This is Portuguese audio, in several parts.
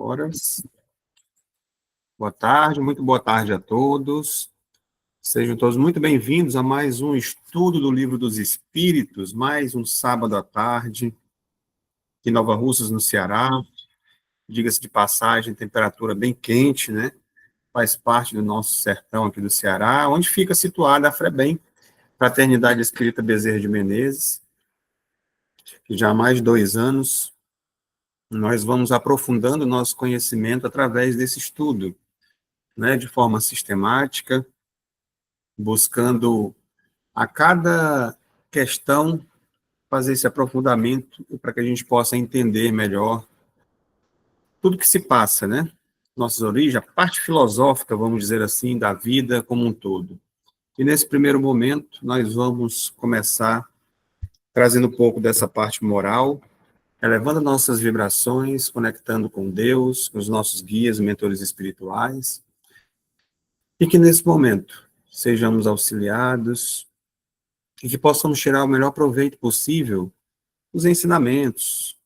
horas. Boa tarde, muito boa tarde a todos. Sejam todos muito bem-vindos a mais um estudo do Livro dos Espíritos, mais um sábado à tarde, em Nova Russas, no Ceará. Diga-se de passagem, temperatura bem quente, né? Faz parte do nosso sertão aqui do Ceará, onde fica situada a FREBEM, Fraternidade Espírita Bezerra de Menezes, que já há mais de 2 anos nós vamos aprofundando o nosso conhecimento através desse estudo, né, de forma sistemática, buscando a cada questão fazer esse aprofundamento para que a gente possa entender melhor tudo que se passa, né? Nossas origens, a parte filosófica, vamos dizer assim, da vida como um todo. E nesse primeiro momento, nós vamos começar trazendo um pouco dessa parte moral, elevando nossas vibrações, conectando com Deus, com os nossos guias, mentores espirituais, e que nesse momento sejamos auxiliados e que possamos tirar o melhor proveito possível dos ensinamentos,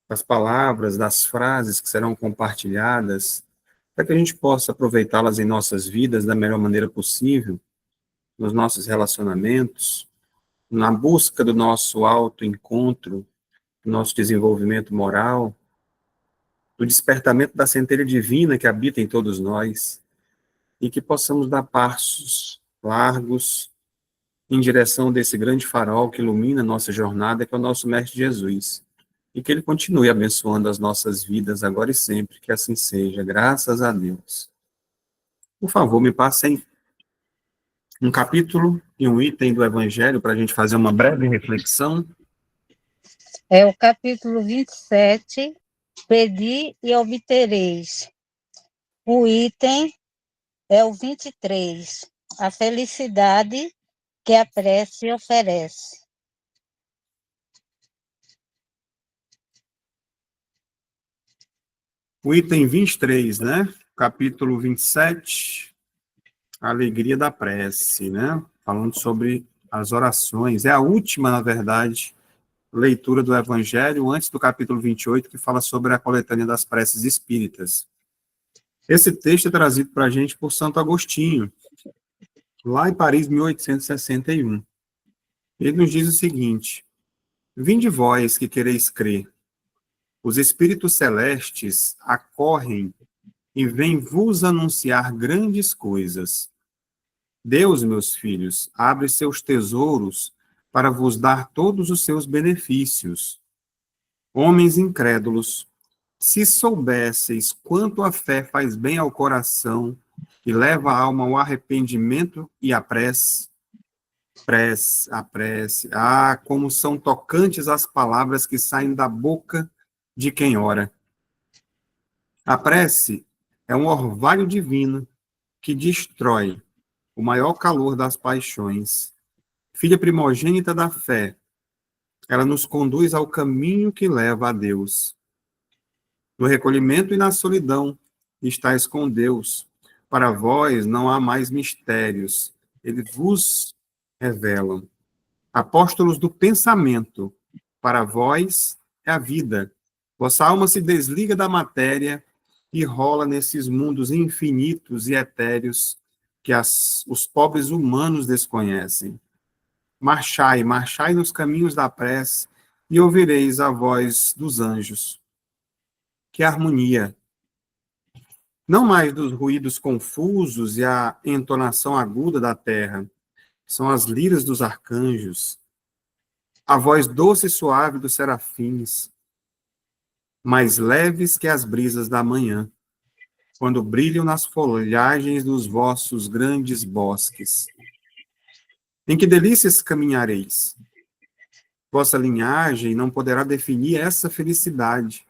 das palavras, das frases que serão compartilhadas, para que a gente possa aproveitá-las em nossas vidas da melhor maneira possível, nos nossos relacionamentos, na busca do nosso autoencontro, do nosso desenvolvimento moral, do despertamento da centelha divina que habita em todos nós, e que possamos dar passos largos em direção desse grande farol que ilumina a nossa jornada, que é o nosso Mestre Jesus. E que ele continue abençoando as nossas vidas agora e sempre, que assim seja, graças a Deus. Por favor, me passem um capítulo e um item do Evangelho para a gente fazer uma breve reflexão. É o capítulo 27, Pedi e obtereis. O item é o 23, a felicidade que a prece oferece. O item 23, né? Capítulo 27, a alegria da prece, né? Falando sobre as orações. É a última, na verdade, leitura do Evangelho, antes do capítulo 28, que fala sobre a coletânea das preces espíritas. Esse texto é trazido para a gente por Santo Agostinho, lá em Paris, 1861. Ele nos diz o seguinte: vinde vós que quereis crer, os espíritos celestes acorrem e vêm vos anunciar grandes coisas. Deus, meus filhos, abre seus tesouros para vos dar todos os seus benefícios. Homens incrédulos, se soubesseis quanto a fé faz bem ao coração e leva a alma ao arrependimento e à prece, como são tocantes as palavras que saem da boca de quem ora. A prece é um orvalho divino que destrói o maior calor das paixões. Filha primogênita da fé, ela nos conduz ao caminho que leva a Deus. No recolhimento e na solidão estáis com Deus. Para vós não há mais mistérios, ele vos revela. Apóstolos do pensamento, para vós é a vida. Vossa alma se desliga da matéria e rola nesses mundos infinitos e etéreos que os pobres humanos desconhecem. Marchai, marchai nos caminhos da prece e ouvireis a voz dos anjos. Que harmonia! Não mais dos ruídos confusos e a entonação aguda da terra, são as liras dos arcanjos, a voz doce e suave dos serafins, mais leves que as brisas da manhã, quando brilham nas folhagens dos vossos grandes bosques. Em que delícias caminhareis? Vossa linhagem não poderá definir essa felicidade.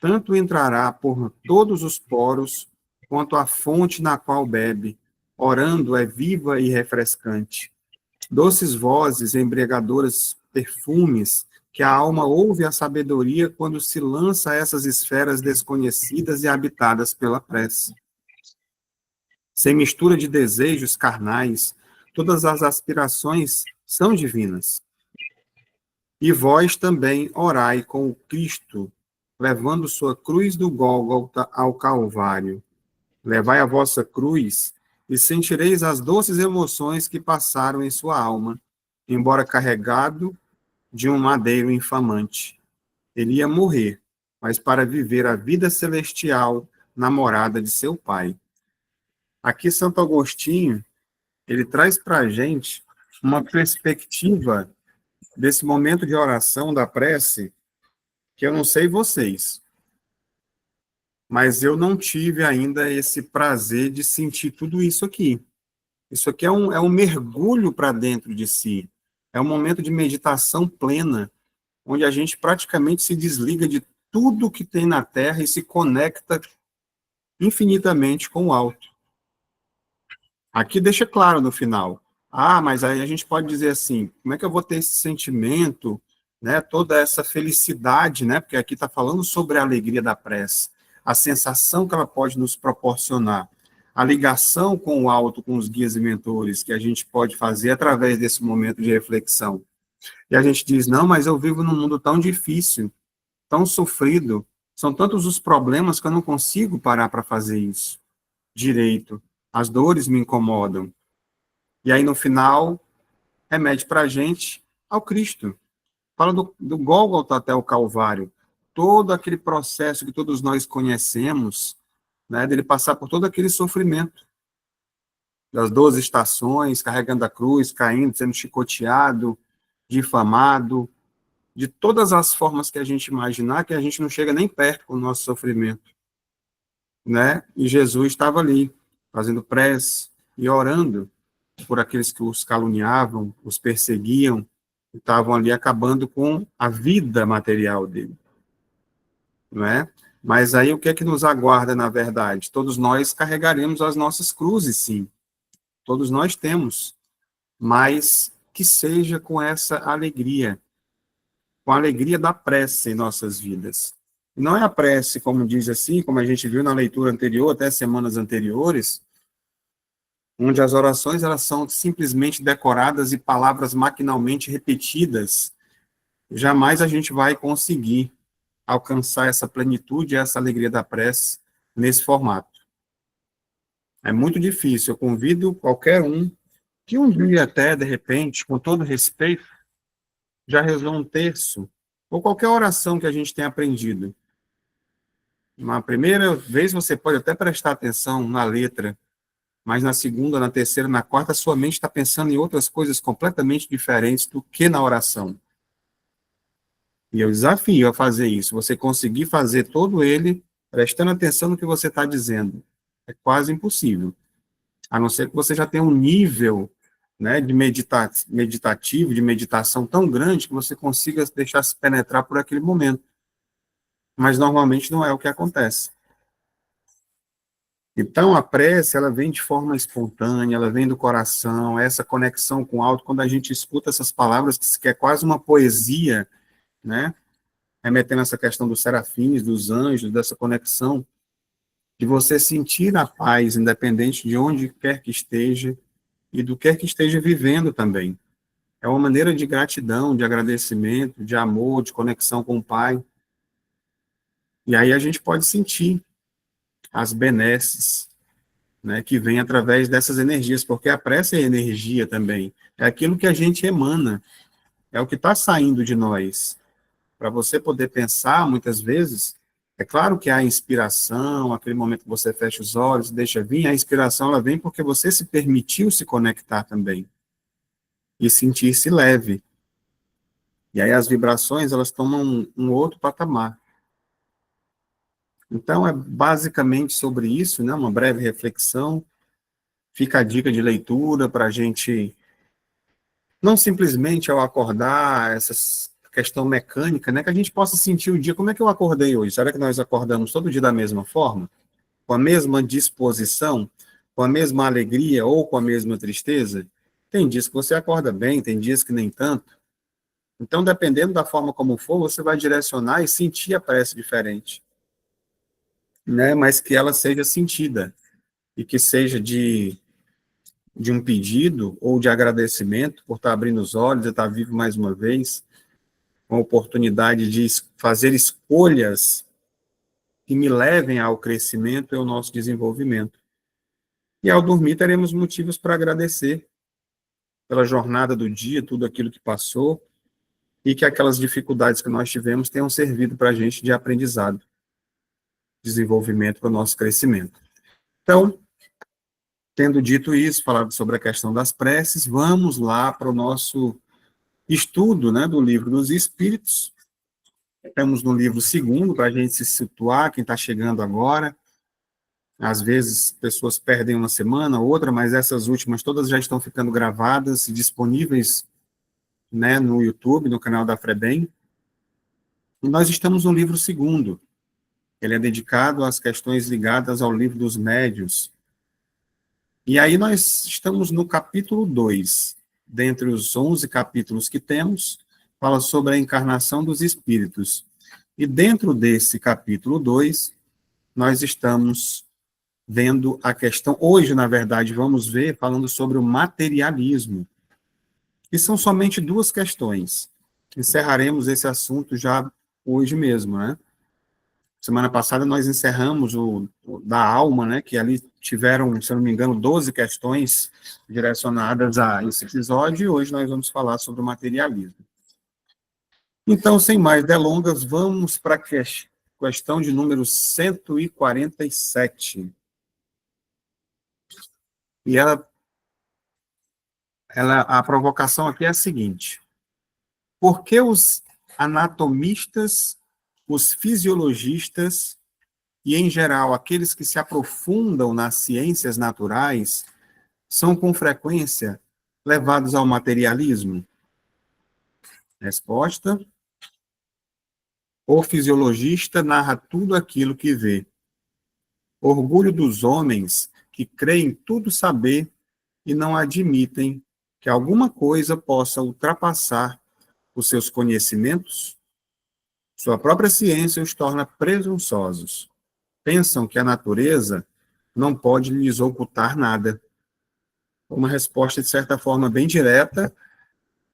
Tanto entrará por todos os poros, quanto a fonte na qual bebe, orando é viva e refrescante. Doces vozes embriagadoras perfumes, que a alma ouve a sabedoria quando se lança a essas esferas desconhecidas e habitadas pela prece. Sem mistura de desejos carnais, todas as aspirações são divinas. E vós também orai com o Cristo, levando sua cruz do Gólgota ao Calvário. Levai a vossa cruz e sentireis as doces emoções que passaram em sua alma, embora carregado de um madeiro infamante. Ele ia morrer, mas para viver a vida celestial na morada de seu Pai. Aqui, Santo Agostinho, ele traz para a gente uma perspectiva desse momento de oração, da prece, que eu não sei vocês, mas eu não tive ainda esse prazer de sentir tudo isso aqui. Isso aqui é um mergulho para dentro de si. É um momento de meditação plena, onde a gente praticamente se desliga de tudo que tem na Terra e se conecta infinitamente com o alto. Aqui deixa claro no final. Ah, mas aí a gente pode dizer assim, como é que eu vou ter esse sentimento, né, toda essa felicidade, né, porque aqui está falando sobre a alegria da prece, a sensação que ela pode nos proporcionar, a ligação com o alto, com os guias e mentores, que a gente pode fazer através desse momento de reflexão. E a gente diz, não, mas eu vivo num mundo tão difícil, tão sofrido, são tantos os problemas que eu não consigo parar para fazer isso direito. As dores me incomodam. E aí, no final, remete para a gente ao Cristo. Fala do Gólgota até o Calvário. Todo aquele processo que todos nós conhecemos, né, dele passar por todo aquele sofrimento. Das 12 estações, carregando a cruz, caindo, sendo chicoteado, difamado, de todas as formas que a gente imaginar, que a gente não chega nem perto com o nosso sofrimento. Né? E Jesus estava ali, fazendo prece e orando por aqueles que os caluniavam, os perseguiam, estavam ali acabando com a vida material dele. Não é? Mas aí o que é que nos aguarda, na verdade? Todos nós carregaremos as nossas cruzes, sim. Todos nós temos. Mas que seja com essa alegria, com a alegria da prece em nossas vidas. E não é a prece, como diz assim, como a gente viu na leitura anterior, até semanas anteriores, onde as orações elas são simplesmente decoradas e palavras maquinalmente repetidas. Jamais a gente vai conseguir alcançar essa plenitude e essa alegria da prece nesse formato. É muito difícil. Eu convido qualquer um que um dia até, de repente, com todo respeito, já rezou um terço, ou qualquer oração que a gente tenha aprendido. Na primeira vez você pode até prestar atenção na letra, mas na segunda, na terceira, na quarta, sua mente está pensando em outras coisas completamente diferentes do que na oração. E eu desafio a fazer isso, você conseguir fazer todo ele prestando atenção no que você está dizendo. É quase impossível. A não ser que você já tenha um nível, né, de meditativo, de meditação tão grande que você consiga deixar se penetrar por aquele momento. Mas normalmente não é o que acontece. Então, a prece, ela vem de forma espontânea, ela vem do coração, essa conexão com o alto, quando a gente escuta essas palavras, que é quase uma poesia, né? Remetendo essa questão dos serafins, dos anjos, dessa conexão, de você sentir a paz, independente de onde quer que esteja e do que quer que esteja vivendo também. É uma maneira de gratidão, de agradecimento, de amor, de conexão com o Pai. E aí a gente pode sentir as benesses, né, que vem através dessas energias, porque a prece é energia também, é aquilo que a gente emana, é o que está saindo de nós. Para você poder pensar, muitas vezes, é claro que há inspiração, aquele momento que você fecha os olhos, deixa vir, a inspiração ela vem porque você se permitiu se conectar também, e sentir-se leve. E aí as vibrações, elas tomam um outro patamar. Então, é basicamente sobre isso, né, uma breve reflexão. Fica a dica de leitura para a gente, não simplesmente ao acordar, essa questão mecânica, né, que a gente possa sentir o dia, como é que eu acordei hoje? Será que nós acordamos todo dia da mesma forma? Com a mesma disposição? Com a mesma alegria ou com a mesma tristeza? Tem dias que você acorda bem, tem dias que nem tanto. Então, dependendo da forma como for, você vai direcionar e sentir a prece diferente, né, mas que ela seja sentida e que seja de um pedido ou de agradecimento por estar abrindo os olhos e estar vivo mais uma vez, com a oportunidade de fazer escolhas que me levem ao crescimento e ao nosso desenvolvimento. E ao dormir, teremos motivos para agradecer pela jornada do dia, tudo aquilo que passou, e que aquelas dificuldades que nós tivemos tenham servido para a gente de aprendizado, desenvolvimento para o nosso crescimento. Então, tendo dito isso, falado sobre a questão das preces, vamos lá para o nosso estudo, né, do Livro dos Espíritos. Estamos no livro 2º, para a gente se situar, quem está chegando agora. Às vezes, pessoas perdem uma semana, outra, mas essas últimas todas já estão ficando gravadas e disponíveis, né, no YouTube, no canal da FREBEM. E nós estamos no livro 2º. Ele é dedicado às questões ligadas ao livro dos médiuns. E aí nós estamos no capítulo 2. Dentre os 11 capítulos que temos, fala sobre a encarnação dos espíritos. E dentro desse capítulo 2, nós estamos vendo a questão, hoje, na verdade, vamos ver, falando sobre o materialismo. E são somente 2 questões. Encerraremos esse assunto já hoje mesmo, né? Semana passada nós encerramos o da alma, né? Que ali tiveram, se eu não me engano, 12 questões direcionadas a esse episódio, e hoje nós vamos falar sobre o materialismo. Então, sem mais delongas, vamos para a questão de número 147. E a provocação aqui é a seguinte: por que os anatomistas, os fisiologistas e, em geral, aqueles que se aprofundam nas ciências naturais são, com frequência, levados ao materialismo? Resposta: o fisiologista narra tudo aquilo que vê. Orgulho dos homens que creem tudo saber e não admitem que alguma coisa possa ultrapassar os seus conhecimentos. Sua própria ciência os torna presunçosos. Pensam que a natureza não pode lhes ocultar nada. Uma resposta, de certa forma, bem direta,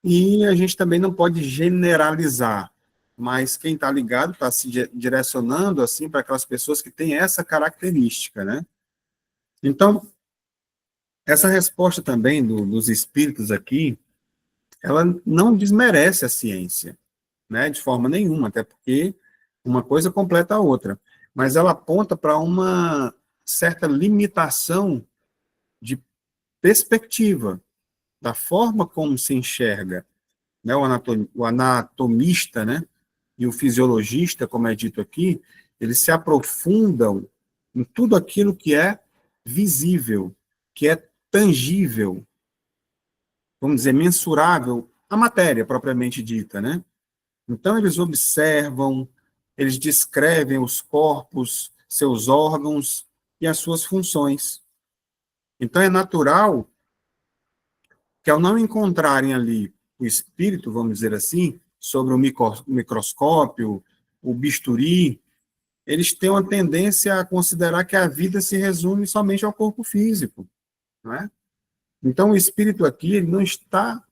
e a gente também não pode generalizar, mas quem está ligado está se direcionando assim para aquelas pessoas que têm essa característica, né? Então, essa resposta também dos espíritos aqui, ela não desmerece a ciência, né, de forma nenhuma, até porque uma coisa completa a outra, mas ela aponta para uma certa limitação de perspectiva, da forma como se enxerga, né, o anatomista, né, e o fisiologista, como é dito aqui, eles se aprofundam em tudo aquilo que é visível, que é tangível, vamos dizer, mensurável, a matéria propriamente dita, né? Então, eles observam, eles descrevem os corpos, seus órgãos e as suas funções. Então, é natural que, ao não encontrarem ali o espírito, vamos dizer assim, sobre o microscópio, o bisturi, eles têm uma tendência a considerar que a vida se resume somente ao corpo físico, não é? Então, o espírito aqui, ele não está,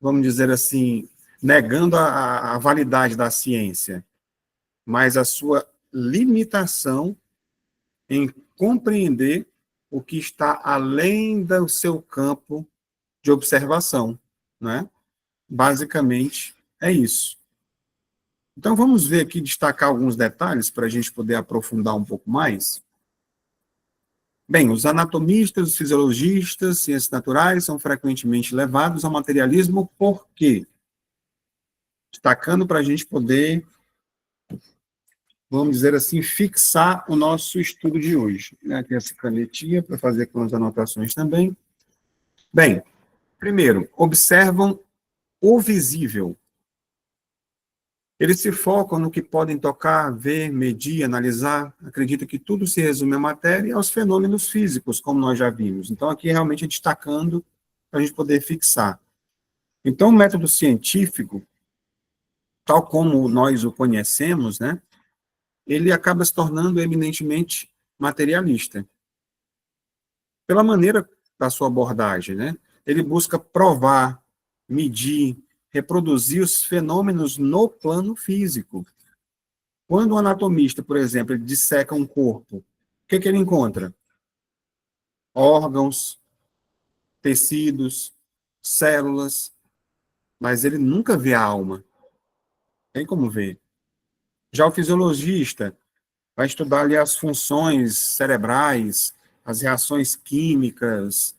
vamos dizer assim, negando a validade da ciência, mas a sua limitação em compreender o que está além do seu campo de observação, né? Basicamente, é isso. Então, vamos ver aqui, destacar alguns detalhes para a gente poder aprofundar um pouco mais. Bem, os anatomistas, os fisiologistas, ciências naturais são frequentemente levados ao materialismo por quê? Destacando para a gente poder, vamos dizer assim, fixar o nosso estudo de hoje. Aqui essa canetinha para fazer com as anotações também. Bem, primeiro, observam o visível. Eles se focam no que podem tocar, ver, medir, analisar. Acreditam que tudo se resume à matéria e aos fenômenos físicos, como nós já vimos. Então, aqui realmente destacando para a gente poder fixar. Então, o método científico, tal como nós o conhecemos, né, ele acaba se tornando eminentemente materialista. Pela maneira da sua abordagem, né, ele busca provar, medir, reproduzir os fenômenos no plano físico. Quando um anatomista, por exemplo, ele disseca um corpo, o que ele encontra? Órgãos, tecidos, células, mas ele nunca vê a alma. Tem como ver. Já o fisiologista vai estudar ali as funções cerebrais, as reações químicas,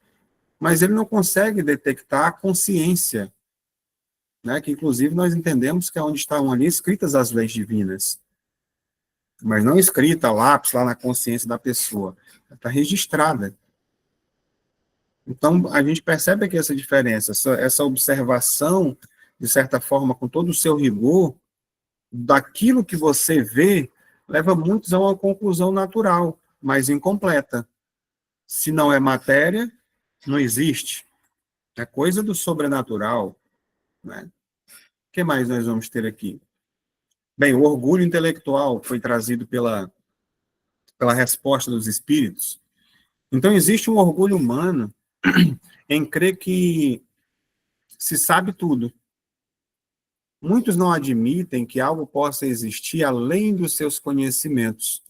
mas ele não consegue detectar a consciência, né? Que inclusive nós entendemos que é onde estão ali escritas as leis divinas, mas não escrita a lápis lá na consciência da pessoa, está registrada. Então, a gente percebe aqui essa diferença, essa observação, de certa forma, com todo o seu rigor, daquilo que você vê, leva muitos a uma conclusão natural, mas incompleta. Se não é matéria, não existe. É coisa do sobrenatural, né? O que mais nós vamos ter aqui? Bem, o orgulho intelectual foi trazido pela resposta dos espíritos. Então, existe um orgulho humano em crer que se sabe tudo. Muitos não admitem que algo possa existir além dos seus conhecimentos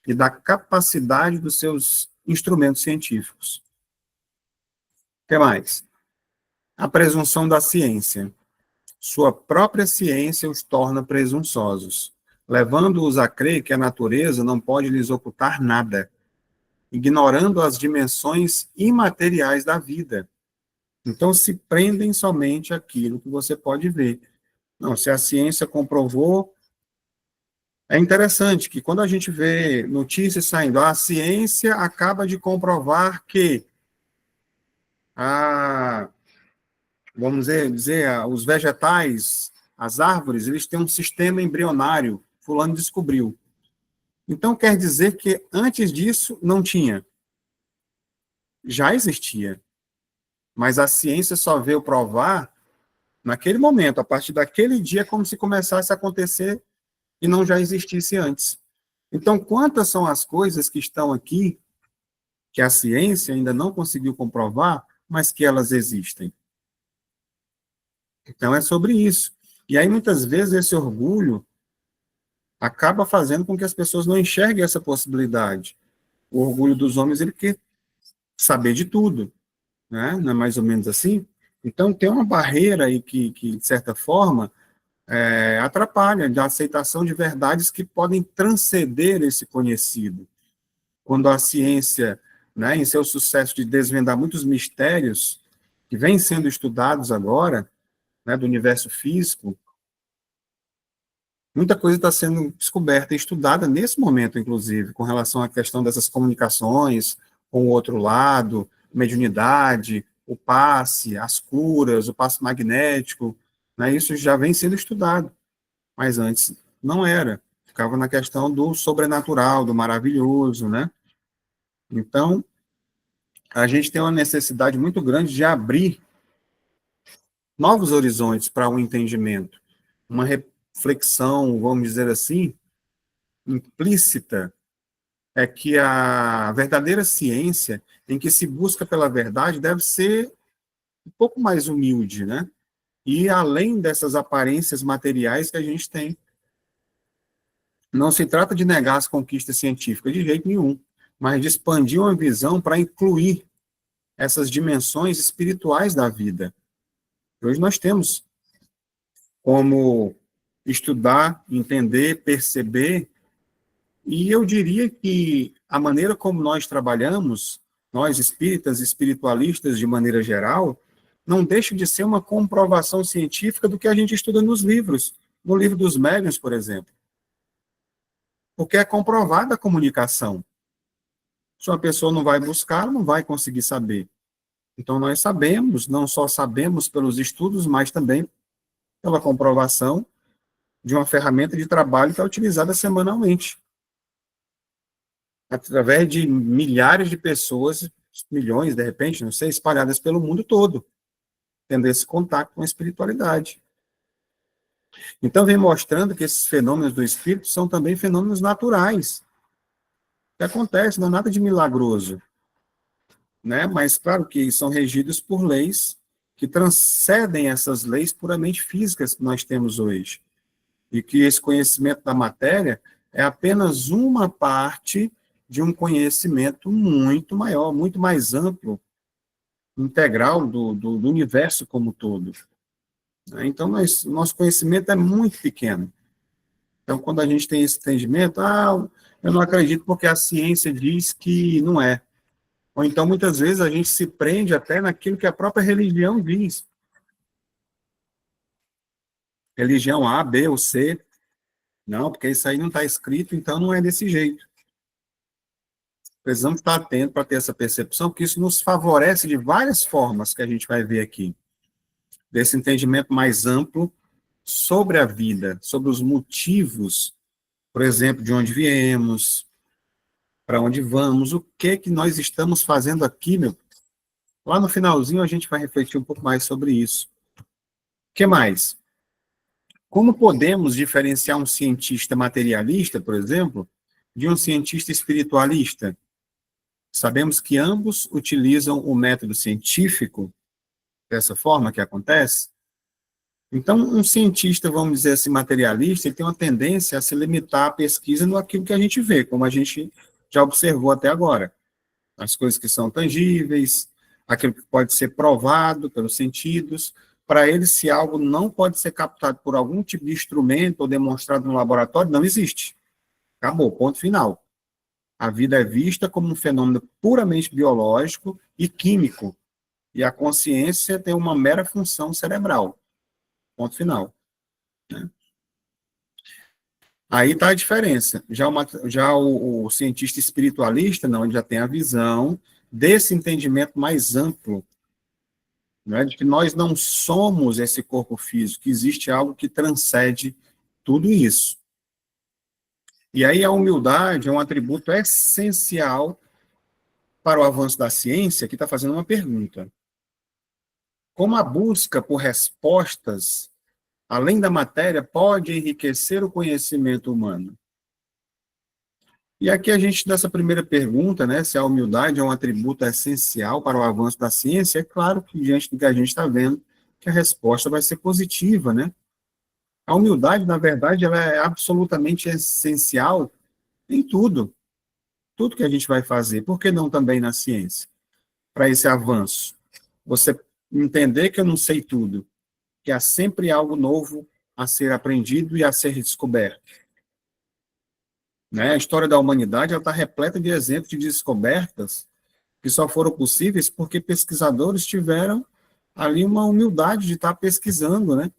e da capacidade dos seus instrumentos científicos. O que mais? A presunção da ciência. Sua própria ciência os torna presunçosos, levando-os a crer que a natureza não pode lhes ocultar nada, ignorando as dimensões imateriais da vida. Então, se prendem somente àquilo que você pode ver. Não, se a ciência comprovou. É interessante que quando a gente vê notícias saindo, a ciência acaba de comprovar que a, vamos dizer, os vegetais, as árvores, eles têm um sistema embrionário, fulano descobriu. Então, quer dizer que antes disso não tinha. Já existia. Mas a ciência só veio provar naquele momento, a partir daquele dia, como se começasse a acontecer e não já existisse antes. Então, quantas são as coisas que estão aqui que a ciência ainda não conseguiu comprovar, mas que elas existem? Então, é sobre isso. E aí, muitas vezes, esse orgulho acaba fazendo com que as pessoas não enxerguem essa possibilidade. O orgulho dos homens, ele quer saber de tudo, né? Não é mais ou menos assim? Então, tem uma barreira aí que de certa forma, atrapalha a aceitação de verdades que podem transcender esse conhecido. Quando a ciência, né, em seu sucesso de desvendar muitos mistérios que vêm sendo estudados agora, né, do universo físico, muita coisa está sendo descoberta e estudada nesse momento, inclusive, com relação à questão dessas comunicações com o outro lado, mediunidade, o passe, as curas, o passe magnético, né, isso já vem sendo estudado, mas antes não era, ficava na questão do sobrenatural, do maravilhoso, né? Então, a gente tem uma necessidade muito grande de abrir novos horizontes para um entendimento, uma reflexão, vamos dizer assim, implícita, é que a verdadeira ciência em que se busca pela verdade deve ser um pouco mais humilde, né? E além dessas aparências materiais que a gente tem. Não se trata de negar as conquistas científicas de jeito nenhum, mas de expandir uma visão para incluir essas dimensões espirituais da vida. Hoje nós temos como estudar, entender, perceber, e eu diria que a maneira como nós trabalhamos, nós espíritas, espiritualistas de maneira geral, não deixa de ser uma comprovação científica do que a gente estuda nos livros, no livro dos médiuns, por exemplo. Porque é comprovada a comunicação. Se uma pessoa não vai buscar, não vai conseguir saber. Então, nós sabemos, não só sabemos pelos estudos, mas também pela comprovação de uma ferramenta de trabalho que é utilizada semanalmente, através de milhares de pessoas, milhões, de repente, não sei, espalhadas pelo mundo todo, tendo esse contato com a espiritualidade. Então, vem mostrando que esses fenômenos do espírito são também fenômenos naturais, que acontecem, não é nada de milagroso, né? Mas, claro que são regidos por leis que transcendem essas leis puramente físicas que nós temos hoje. e que esse conhecimento da matéria é apenas uma parte de um conhecimento muito maior, muito mais amplo, integral do universo como um todo. Então, nosso conhecimento é muito pequeno. Então, quando a gente tem esse entendimento, eu não acredito porque a ciência diz que não é. Ou então, muitas vezes, a gente se prende até naquilo que a própria religião diz. Religião A, B ou C. Não, porque isso aí não está escrito, então não é desse jeito. Precisamos estar atentos para ter essa percepção, porque isso nos favorece de várias formas que a gente vai ver aqui. Desse entendimento mais amplo sobre a vida, sobre os motivos, por exemplo, de onde viemos, para onde vamos, o que nós estamos fazendo aqui, meu. Lá no finalzinho a gente vai refletir um pouco mais sobre isso. O que mais? Como podemos diferenciar um cientista materialista, por exemplo, de um cientista espiritualista? Sabemos que ambos utilizam o método científico dessa forma que acontece. Então, um cientista, vamos dizer assim, materialista, ele tem uma tendência a se limitar à pesquisa no aquilo que a gente vê, como a gente já observou até agora. As coisas que são tangíveis, aquilo que pode ser provado pelos sentidos. Para ele, se algo não pode ser captado por algum tipo de instrumento ou demonstrado no laboratório, não existe. Acabou, ponto final. A vida é vista como um fenômeno puramente biológico e químico, e a consciência tem uma mera função cerebral. Ponto final. Né? Aí está a diferença. Já o cientista espiritualista, não, ele já tem a visão desse entendimento mais amplo, né, de que nós não somos esse corpo físico, que existe algo que transcende tudo isso. E aí a humildade é um atributo essencial para o avanço da ciência, que está fazendo uma pergunta. Como a busca por respostas, além da matéria, pode enriquecer o conhecimento humano? E aqui a gente, nessa primeira pergunta, né, se a humildade é um atributo essencial para o avanço da ciência, é claro que, diante do que a gente está vendo, que a resposta vai ser positiva, né? A humildade, na verdade, ela é absolutamente essencial em tudo. Tudo que a gente vai fazer. Por que não também na ciência? Para esse avanço. Você entender que eu não sei tudo, que há sempre algo novo a ser aprendido e a ser descoberto. Né? A história da humanidade está repleta de exemplos de descobertas que só foram possíveis porque pesquisadores tiveram ali uma humildade de estar pesquisando, né?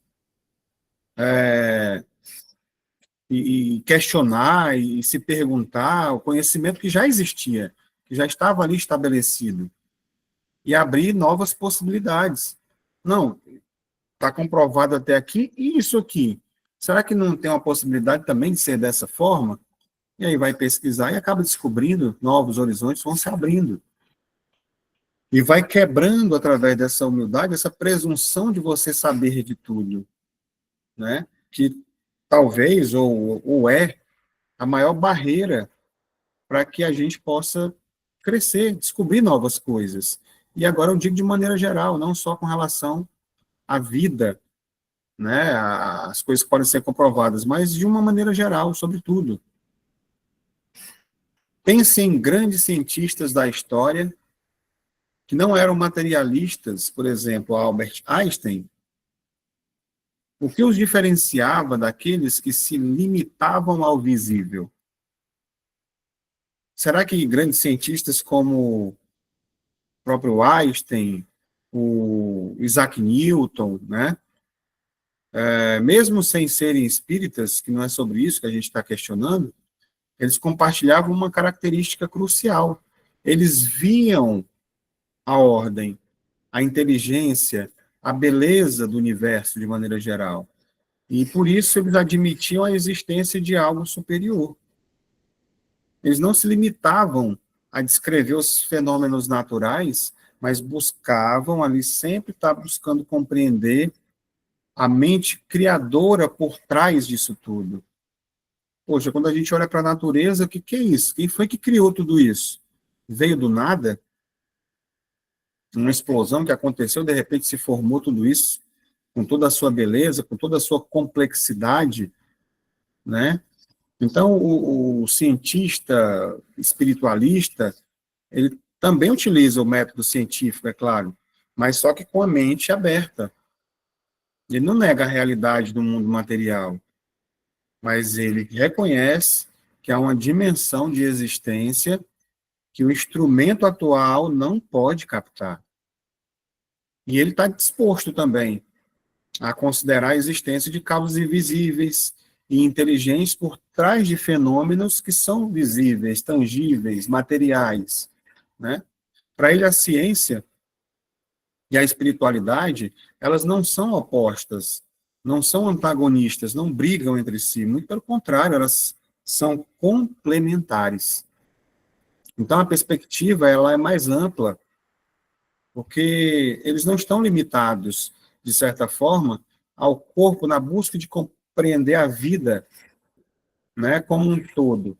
E questionar e se perguntar o conhecimento que já existia, que já estava ali estabelecido, e abrir novas possibilidades. Não, está comprovado até aqui, e isso aqui? Será que não tem uma possibilidade também de ser dessa forma? E aí vai pesquisar e acaba descobrindo novos horizontes, vão se abrindo. E vai quebrando, através dessa humildade, essa presunção de você saber de tudo, né? Que talvez, ou é, a maior barreira para que a gente possa crescer, descobrir novas coisas. E agora eu digo de maneira geral, não só com relação à vida, né? As coisas podem ser comprovadas, mas de uma maneira geral, sobre tudo. Pense em grandes cientistas da história que não eram materialistas, por exemplo, Albert Einstein. O que os diferenciava daqueles que se limitavam ao visível? Será que grandes cientistas como o próprio Einstein, o Isaac Newton, né, mesmo sem serem espíritas, que não é sobre isso que a gente está questionando, eles compartilhavam uma característica crucial. Eles viam a ordem, a inteligência, a beleza do universo de maneira geral. E por isso eles admitiam a existência de algo superior. Eles não se limitavam a descrever os fenômenos naturais, mas buscavam ali sempre estar buscando compreender a mente criadora por trás disso tudo. Poxa, quando a gente olha para a natureza, o que é isso? Quem foi que criou tudo isso? Veio do nada? Uma explosão que aconteceu, de repente se formou tudo isso, com toda a sua beleza, com toda a sua complexidade, né? Então, o cientista espiritualista, ele também utiliza o método científico, é claro, mas só que com a mente aberta. Ele não nega a realidade do mundo material, mas ele reconhece que há uma dimensão de existência que o instrumento atual não pode captar. E ele está disposto também a considerar a existência de causas invisíveis e inteligentes por trás de fenômenos que são visíveis, tangíveis, materiais, né? Para ele, a ciência e a espiritualidade, elas não são opostas, não são antagonistas, não brigam entre si, muito pelo contrário, elas são complementares. Então, a perspectiva ela é mais ampla, porque eles não estão limitados, de certa forma, ao corpo na busca de compreender a vida, né, como um todo,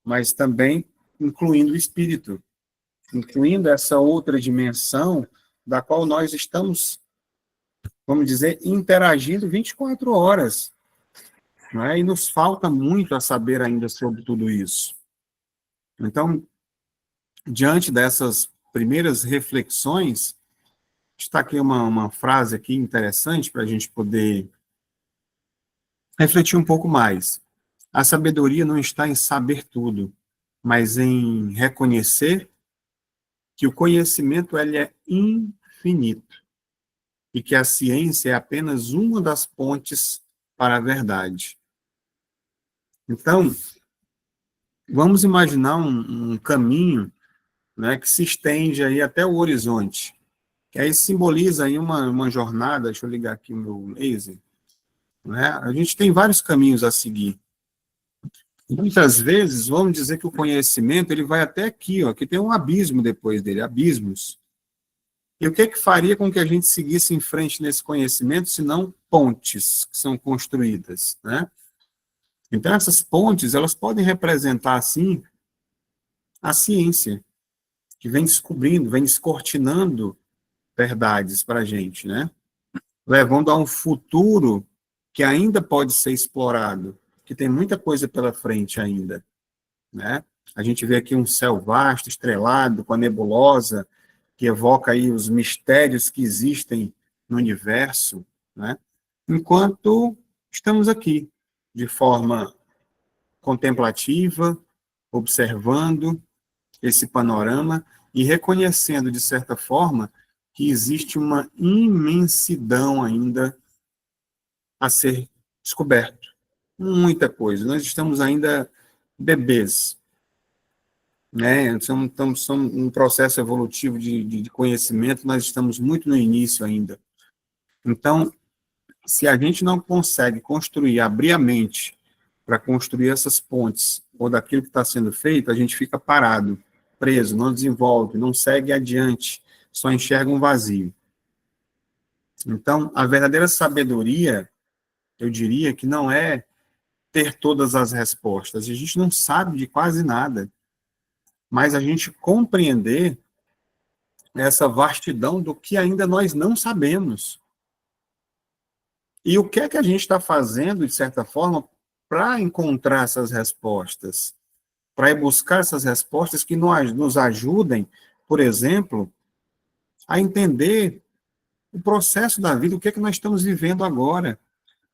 mas também incluindo o espírito, incluindo essa outra dimensão da qual nós estamos, vamos dizer, interagindo 24 horas. Não é? E nos falta muito a saber ainda sobre tudo isso. Então, diante dessas primeiras reflexões, está aqui uma frase aqui interessante para a gente poder refletir um pouco mais. A sabedoria não está em saber tudo, mas em reconhecer que o conhecimento ele é infinito e que a ciência é apenas uma das pontes para a verdade. Então, vamos imaginar um caminho, né, que se estende aí até o horizonte, que aí simboliza aí uma jornada, deixa eu ligar aqui o meu laser, né? A gente tem vários caminhos a seguir. Muitas vezes, vamos dizer que o conhecimento ele vai até aqui, ó, que tem um abismo depois dele, abismos. E o que que faria com que a gente seguisse em frente nesse conhecimento, se não pontes que são construídas, né? Então, essas pontes, elas podem representar, assim, a ciência, que vem descobrindo, vem descortinando verdades para a gente, né? Levando a um futuro que ainda pode ser explorado, que tem muita coisa pela frente ainda, né? A gente vê aqui um céu vasto, estrelado, com a nebulosa, que evoca aí os mistérios que existem no universo, né? Enquanto estamos aqui, de forma contemplativa, observando esse panorama e reconhecendo, de certa forma, que existe uma imensidão ainda a ser descoberto. Muita coisa. Nós estamos ainda bebês, né? Estamos um processo evolutivo de conhecimento, nós estamos muito no início ainda. Então, se a gente não consegue construir, abrir a mente para construir essas pontes, ou daquilo que está sendo feito, a gente fica parado, preso, não desenvolve, não segue adiante, só enxerga um vazio. Então, a verdadeira sabedoria, eu diria que não é ter todas as respostas, a gente não sabe de quase nada, mas a gente compreender essa vastidão do que ainda nós não sabemos. E o que é que a gente está fazendo, de certa forma, para encontrar essas respostas? Para ir buscar essas respostas que nos ajudem, por exemplo, a entender o processo da vida, o que é que nós estamos vivendo agora.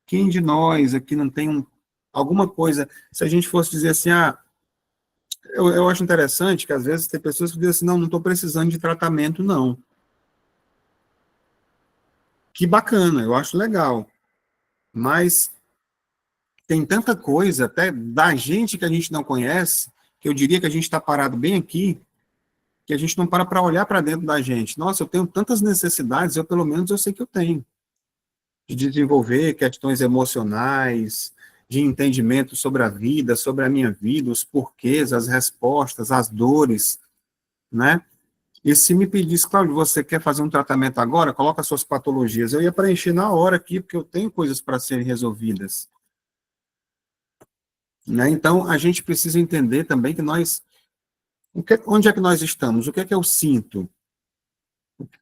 Quem de nós aqui não tem alguma coisa, se a gente fosse dizer assim, eu acho interessante que às vezes tem pessoas que dizem assim, não estou precisando de tratamento, não. Que bacana, eu acho legal. Mas tem tanta coisa, até da gente que a gente não conhece, que eu diria que a gente está parado bem aqui, que a gente não para olhar para dentro da gente. Nossa, eu tenho tantas necessidades, eu pelo menos eu sei que eu tenho. De desenvolver questões emocionais, de entendimento sobre a vida, sobre a minha vida, os porquês, as respostas, as dores, né? E se me pedisse, Cláudio, você quer fazer um tratamento agora? Coloca suas patologias. Eu ia preencher na hora aqui, porque eu tenho coisas para serem resolvidas. Né? Então, a gente precisa entender também que nós... onde é que nós estamos? O que é que eu sinto?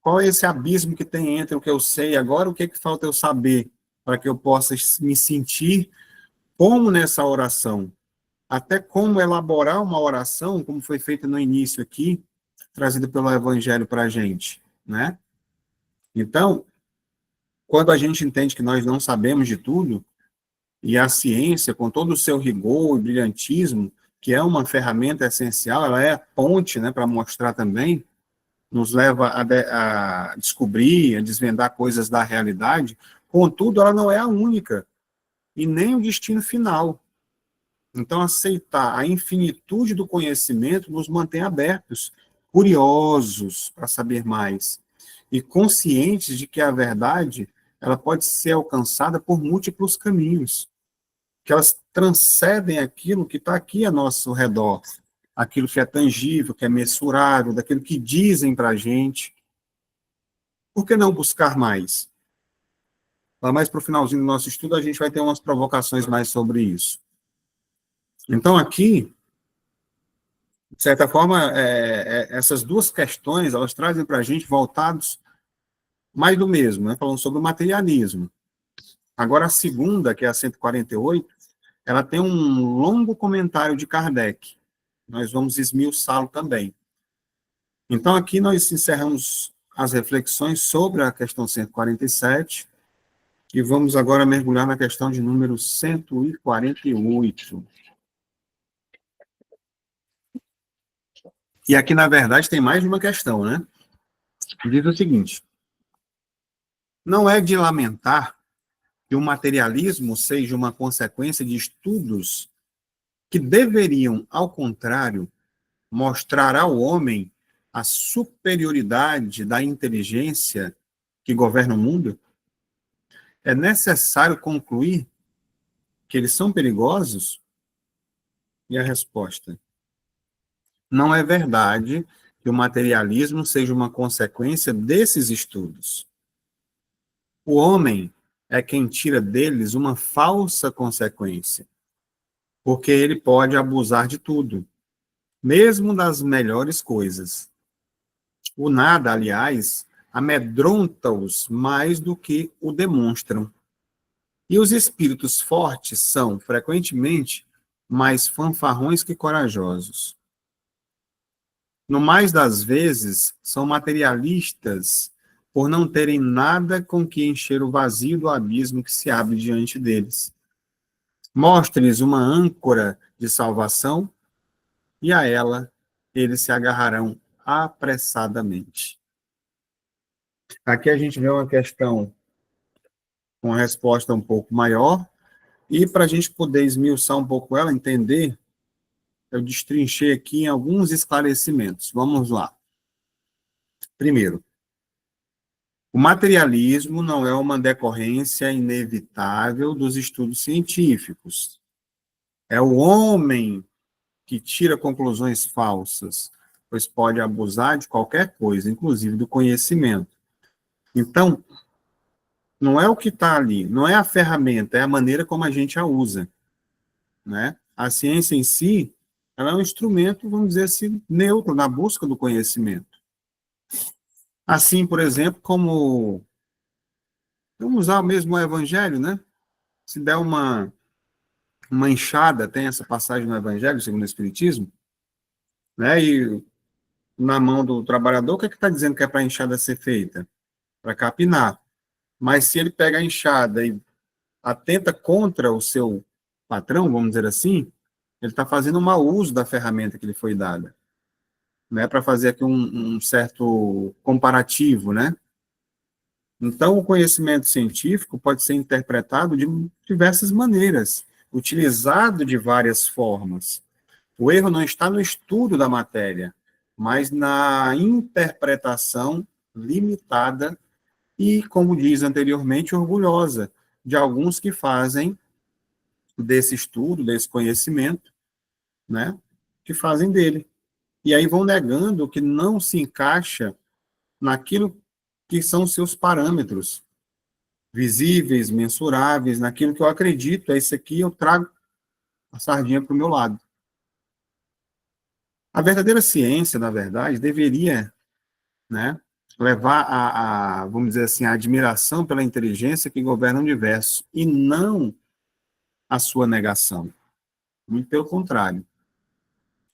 Qual é esse abismo que tem entre o que eu sei agora e o que é que falta eu saber para que eu possa me sentir como nessa oração, até como elaborar uma oração, como foi feita no início aqui, trazida pelo Evangelho para a gente, né? Então, quando a gente entende que nós não sabemos de tudo, e a ciência, com todo o seu rigor e brilhantismo, que é uma ferramenta essencial, ela é a ponte, né, para mostrar também, nos leva a descobrir, a desvendar coisas da realidade, contudo, ela não é a única, e nem o destino final. Então, aceitar a infinitude do conhecimento nos mantém abertos, curiosos para saber mais, e conscientes de que a verdade ela pode ser alcançada por múltiplos caminhos, que elas transcendem aquilo que está aqui a nosso redor, aquilo que é tangível, que é mensurável, daquilo que dizem para a gente. Por que não buscar mais? Lá mais para o finalzinho do nosso estudo, a gente vai ter umas provocações mais sobre isso. Então, aqui, de certa forma, essas duas questões, elas trazem para a gente voltados mais do mesmo, né? Falando sobre o materialismo. Agora, a segunda, que é a 148, ela tem um longo comentário de Kardec. Nós vamos esmiuçá-lo também. Então, aqui nós encerramos as reflexões sobre a questão 147 e vamos agora mergulhar na questão de número 148. E aqui, na verdade, tem mais de uma questão, né? Diz o seguinte: não é de lamentar que o materialismo seja uma consequência de estudos que deveriam, ao contrário, mostrar ao homem a superioridade da inteligência que governa o mundo? É necessário concluir que eles são perigosos? E a resposta: não é verdade que o materialismo seja uma consequência desses estudos. O homem é quem tira deles uma falsa consequência, porque ele pode abusar de tudo, mesmo das melhores coisas. O nada, aliás, amedronta-os mais do que o demonstram. E os espíritos fortes são, frequentemente, mais fanfarrões que corajosos. No mais das vezes, são materialistas por não terem nada com que encher o vazio do abismo que se abre diante deles. Mostre-lhes uma âncora de salvação e a ela eles se agarrarão apressadamente. Aqui a gente vê uma questão com uma resposta um pouco maior, e para a gente poder esmiuçar um pouco ela, entender, eu destrinchei aqui em alguns esclarecimentos. Vamos lá. Primeiro, o materialismo não é uma decorrência inevitável dos estudos científicos. É o homem que tira conclusões falsas, pois pode abusar de qualquer coisa, inclusive do conhecimento. Então, não é o que está ali, não é a ferramenta, é a maneira como a gente a usa, né? A ciência em si, ela é um instrumento, vamos dizer assim, neutro na busca do conhecimento. Assim, por exemplo, como vamos usar mesmo o evangelho, né? Se der uma enxada, tem essa passagem no evangelho, segundo o Espiritismo, né? E na mão do trabalhador, o que está dizendo que é para a enxada ser feita? Para capinar. Mas se ele pega a enxada e atenta contra o seu patrão, vamos dizer assim, ele está fazendo um mau uso da ferramenta que lhe foi dada, né? Para fazer aqui um certo comparativo, né? Então, o conhecimento científico pode ser interpretado de diversas maneiras, utilizado de várias formas. O erro não está no estudo da matéria, mas na interpretação limitada e, como diz anteriormente, orgulhosa de alguns que fazem desse estudo, desse conhecimento, né, que fazem dele. E aí vão negando que não se encaixa naquilo que são seus parâmetros visíveis, mensuráveis, naquilo que eu acredito, é isso aqui, eu trago a sardinha para o meu lado. A verdadeira ciência, na verdade, deveria, né, levar vamos dizer assim, a admiração pela inteligência que governa o universo, e não a sua negação. Muito pelo contrário.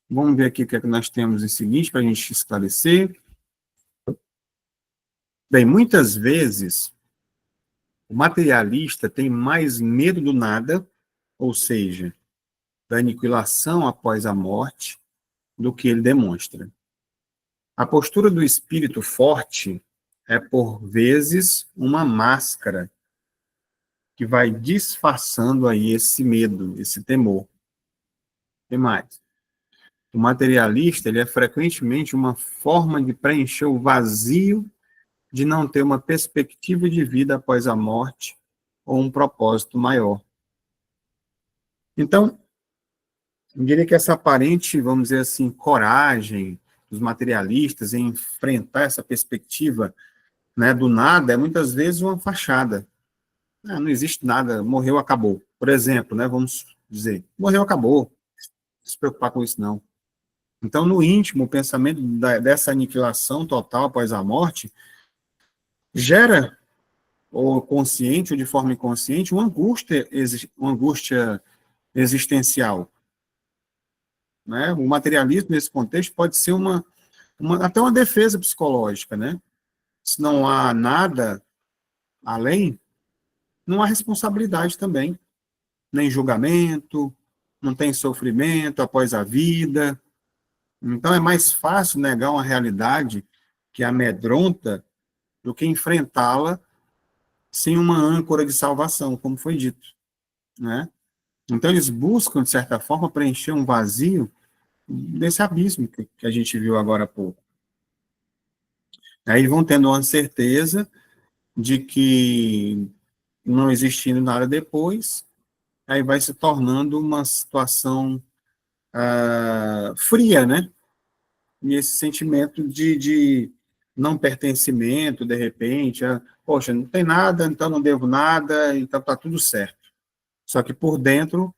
Vamos ver aqui o que é que nós temos em seguinte, para a gente esclarecer. Bem, muitas vezes, o materialista tem mais medo do nada, ou seja, da aniquilação após a morte, do que ele demonstra. A postura do espírito forte é, por vezes, uma máscara que vai disfarçando aí esse medo, esse temor. E mais? O materialista, ele é frequentemente uma forma de preencher o vazio de não ter uma perspectiva de vida após a morte ou um propósito maior. Então, eu diria que essa aparente, vamos dizer assim, coragem dos materialistas em enfrentar essa perspectiva, né, do nada, é muitas vezes uma fachada. Não existe nada, morreu, acabou. Por exemplo, né, vamos dizer, morreu, acabou. Não se preocupar com isso, não. Então, no íntimo, o pensamento dessa aniquilação total após a morte gera, ou consciente ou de forma inconsciente, uma angústia existencial. Né? O materialismo, nesse contexto, pode ser até uma defesa psicológica. Né? Se não há nada além, não há responsabilidade também, nem julgamento, não tem sofrimento após a vida. Então, é mais fácil negar uma realidade que amedronta do que enfrentá-la sem uma âncora de salvação, como foi dito. Né? Então, eles buscam, de certa forma, preencher um vazio desse abismo que a gente viu agora há pouco. Aí vão tendo uma certeza de que não existindo nada depois, aí vai se tornando uma situação fria, né? E esse sentimento de não pertencimento, de repente, poxa, não tem nada, então não devo nada, então está tudo certo. Só que por dentro,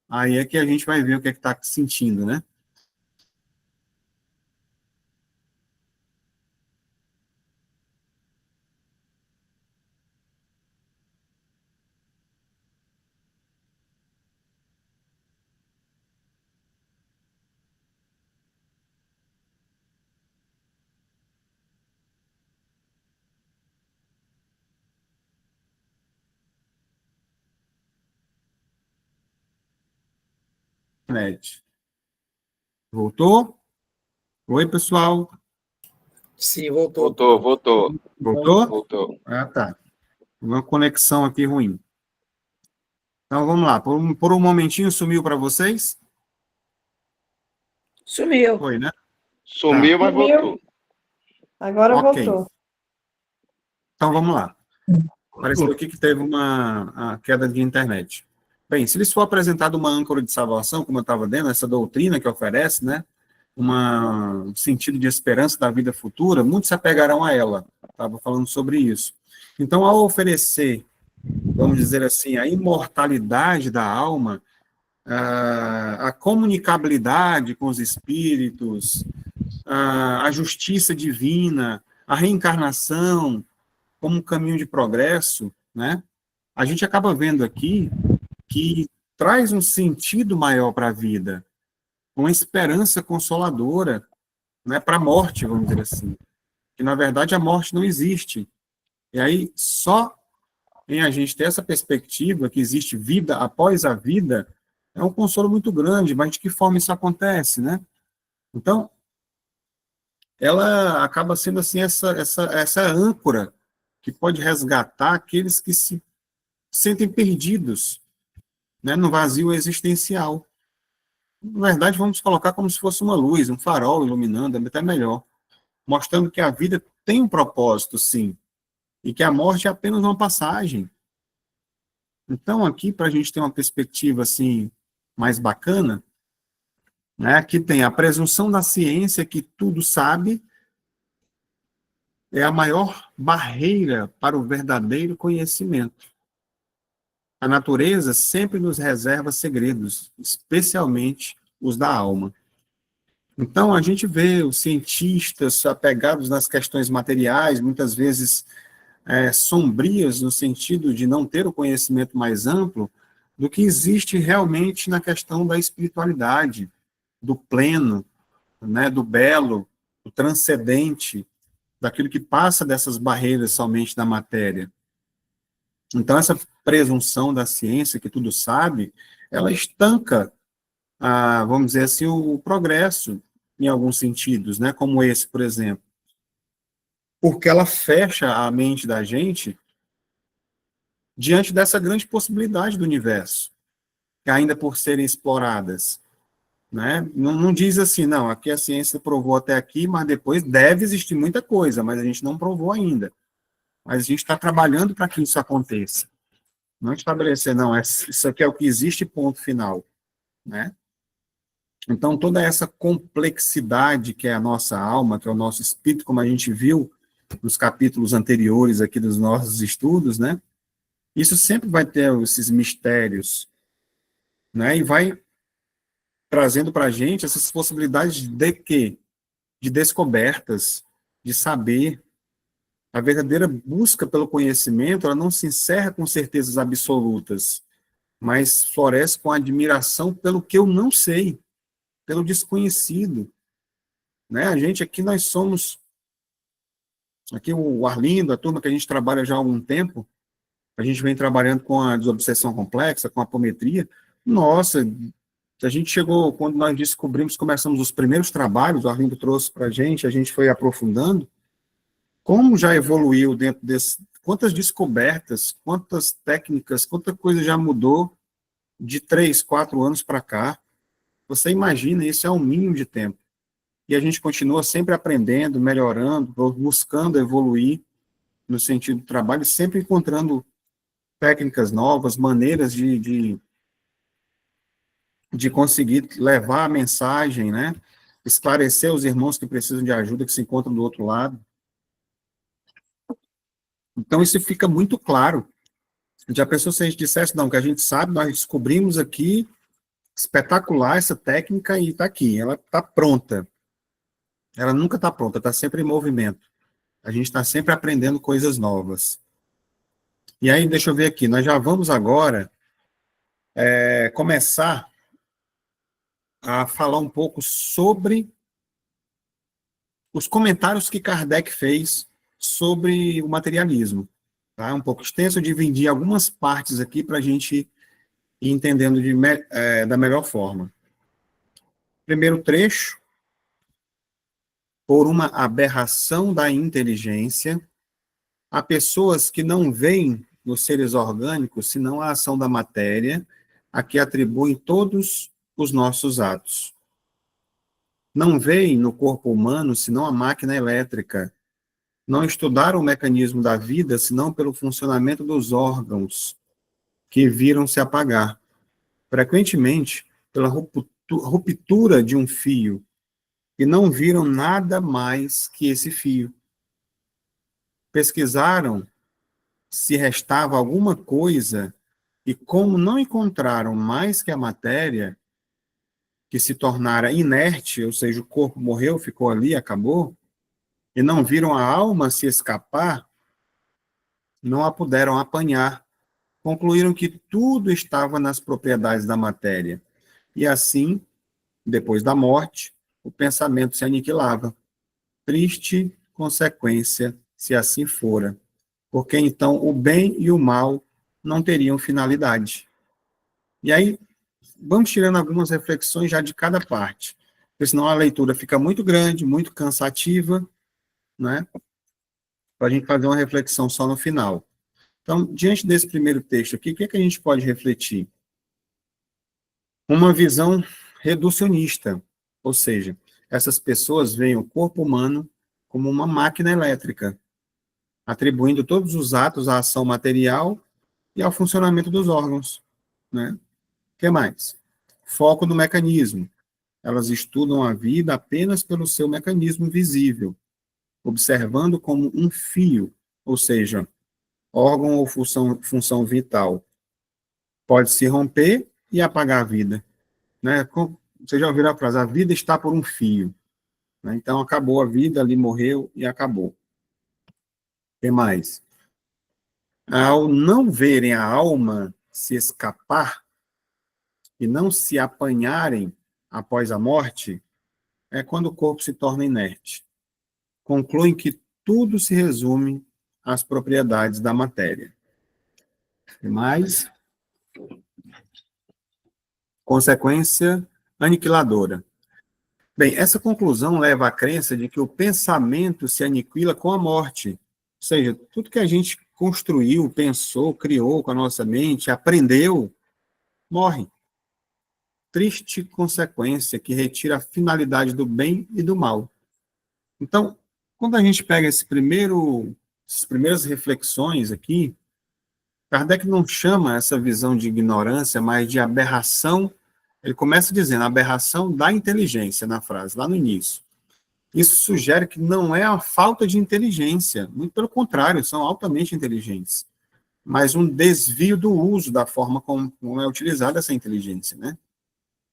aí é que a gente vai ver o que é que está sentindo, né? Fred. Voltou? Oi, pessoal. Sim, voltou. Voltou. Voltou? Ah, tá. Uma conexão aqui ruim. Então, vamos lá. Por um momentinho sumiu para vocês? Sumiu. Foi, né? Sumiu, mas voltou. Agora Ok. voltou. Então, vamos lá. Pareceu aqui que teve uma queda de internet. Bem, se lhes for apresentada uma âncora de salvação, como eu estava dizendo, essa doutrina que oferece, né, um sentido de esperança da vida futura, muitos se apegarão a ela. Estava falando sobre isso. Então, ao oferecer, vamos dizer assim, a imortalidade da alma, a comunicabilidade com os espíritos, a justiça divina, a reencarnação como um caminho de progresso, né? A gente acaba vendo aqui que traz um sentido maior para a vida, uma esperança consoladora, né, para a morte, vamos dizer assim. Que, na verdade, a morte não existe. E aí, só em a gente ter essa perspectiva que existe vida após a vida, é um consolo muito grande, mas de que forma isso acontece, né? Então, ela acaba sendo, assim, essa âncora que pode resgatar aqueles que se sentem perdidos, né, no vazio existencial. Na verdade, vamos colocar como se fosse uma luz, um farol iluminando, é até melhor, mostrando que a vida tem um propósito, sim, e que a morte é apenas uma passagem. Então, aqui, para a gente ter uma perspectiva assim, mais bacana, né, aqui tem a presunção da ciência que tudo sabe, é a maior barreira para o verdadeiro conhecimento. A natureza sempre nos reserva segredos, especialmente os da alma. Então, a gente vê os cientistas apegados nas questões materiais, muitas vezes sombrias, no sentido de não ter o conhecimento mais amplo, do que existe realmente na questão da espiritualidade, do pleno, né, do belo, do transcendente, daquilo que passa dessas barreiras somente da matéria. Então, essa presunção da ciência, que tudo sabe, ela estanca, vamos dizer assim, o progresso, em alguns sentidos, né, como esse, por exemplo. Porque ela fecha a mente da gente diante dessa grande possibilidade do universo, que ainda por serem exploradas. Né? Não diz assim, não, aqui a ciência provou até aqui, mas depois deve existir muita coisa, mas a gente não provou ainda. Mas a gente está trabalhando para que isso aconteça. Não estabelecer, não, isso aqui é o que existe, ponto final. Né? Então, toda essa complexidade que é a nossa alma, que é o nosso espírito, como a gente viu nos capítulos anteriores aqui dos nossos estudos, né? Isso sempre vai ter esses mistérios, né? E vai trazendo para a gente essas possibilidades de quê? De descobertas, de saber. A verdadeira busca pelo conhecimento, ela não se encerra com certezas absolutas, mas floresce com admiração pelo que eu não sei, pelo desconhecido. Né? A gente aqui, nós somos, aqui o Arlindo, a turma que a gente trabalha já há algum tempo, a gente vem trabalhando com a desobsessão complexa, com a apometria. Nossa, a gente chegou, quando nós descobrimos, começamos os primeiros trabalhos, o Arlindo trouxe para a gente foi aprofundando, como já evoluiu dentro desse, quantas descobertas, quantas técnicas, quanta coisa já mudou de 3, 4 anos para cá. Você imagina, isso é um mínimo de tempo. E a gente continua sempre aprendendo, melhorando, buscando evoluir no sentido do trabalho, sempre encontrando técnicas novas, maneiras de conseguir levar a mensagem, né? Esclarecer os irmãos que precisam de ajuda, que se encontram do outro lado. Então, isso fica muito claro. Já pensou se a gente dissesse, não, que a gente sabe, nós descobrimos aqui, espetacular essa técnica e está aqui, ela está pronta. Ela nunca está pronta, está sempre em movimento. A gente está sempre aprendendo coisas novas. E aí, deixa eu ver aqui, nós já vamos agora começar a falar um pouco sobre os comentários que Kardec fez sobre o materialismo. Tá? É um pouco extenso, eu dividi algumas partes aqui para a gente ir entendendo da melhor forma. Primeiro trecho, por uma aberração da inteligência, há pessoas que não veem nos seres orgânicos senão a ação da matéria, a que atribuem todos os nossos atos. Não veem no corpo humano senão a máquina elétrica. Não estudaram o mecanismo da vida senão pelo funcionamento dos órgãos, que viram se apagar. Frequentemente, pela ruptura de um fio, e não viram nada mais que esse fio. Pesquisaram se restava alguma coisa, e como não encontraram mais que a matéria, que se tornara inerte, ou seja, o corpo morreu, ficou ali, acabou, e não viram a alma se escapar, não a puderam apanhar. Concluíram que tudo estava nas propriedades da matéria. E assim, depois da morte, o pensamento se aniquilava. Triste consequência, se assim fora. Porque então o bem e o mal não teriam finalidade. E aí, vamos tirando algumas reflexões já de cada parte, porque senão a leitura fica muito grande, muito cansativa, né? Para a gente fazer uma reflexão só no final. Então, diante desse primeiro texto aqui, o que é que a gente pode refletir? Uma visão reducionista, ou seja, essas pessoas veem o corpo humano como uma máquina elétrica, atribuindo todos os atos à ação material e ao funcionamento dos órgãos, né? O que mais? Foco no mecanismo. Elas estudam a vida apenas pelo seu mecanismo visível, observando como um fio, ou seja, órgão ou função vital. Pode se romper e apagar a vida. Né? Vocês já ouviram a frase, a vida está por um fio. Né? Então, acabou a vida, ali morreu e acabou. O que mais? Ao não verem a alma se escapar, e não se apanharem após a morte, é quando o corpo se torna inerte. Concluem que tudo se resume às propriedades da matéria. E mais, consequência aniquiladora. Bem, essa conclusão leva à crença de que o pensamento se aniquila com a morte. Ou seja, tudo que a gente construiu, pensou, criou com a nossa mente, aprendeu, morre. Triste consequência que retira a finalidade do bem e do mal. Então, quando a gente pega essas primeiras reflexões aqui, Kardec não chama essa visão de ignorância, mas de aberração. Ele começa dizendo aberração da inteligência na frase, lá no início. Isso sugere que não é a falta de inteligência, muito pelo contrário, são altamente inteligentes, mas um desvio do uso da forma como é utilizada essa inteligência, né?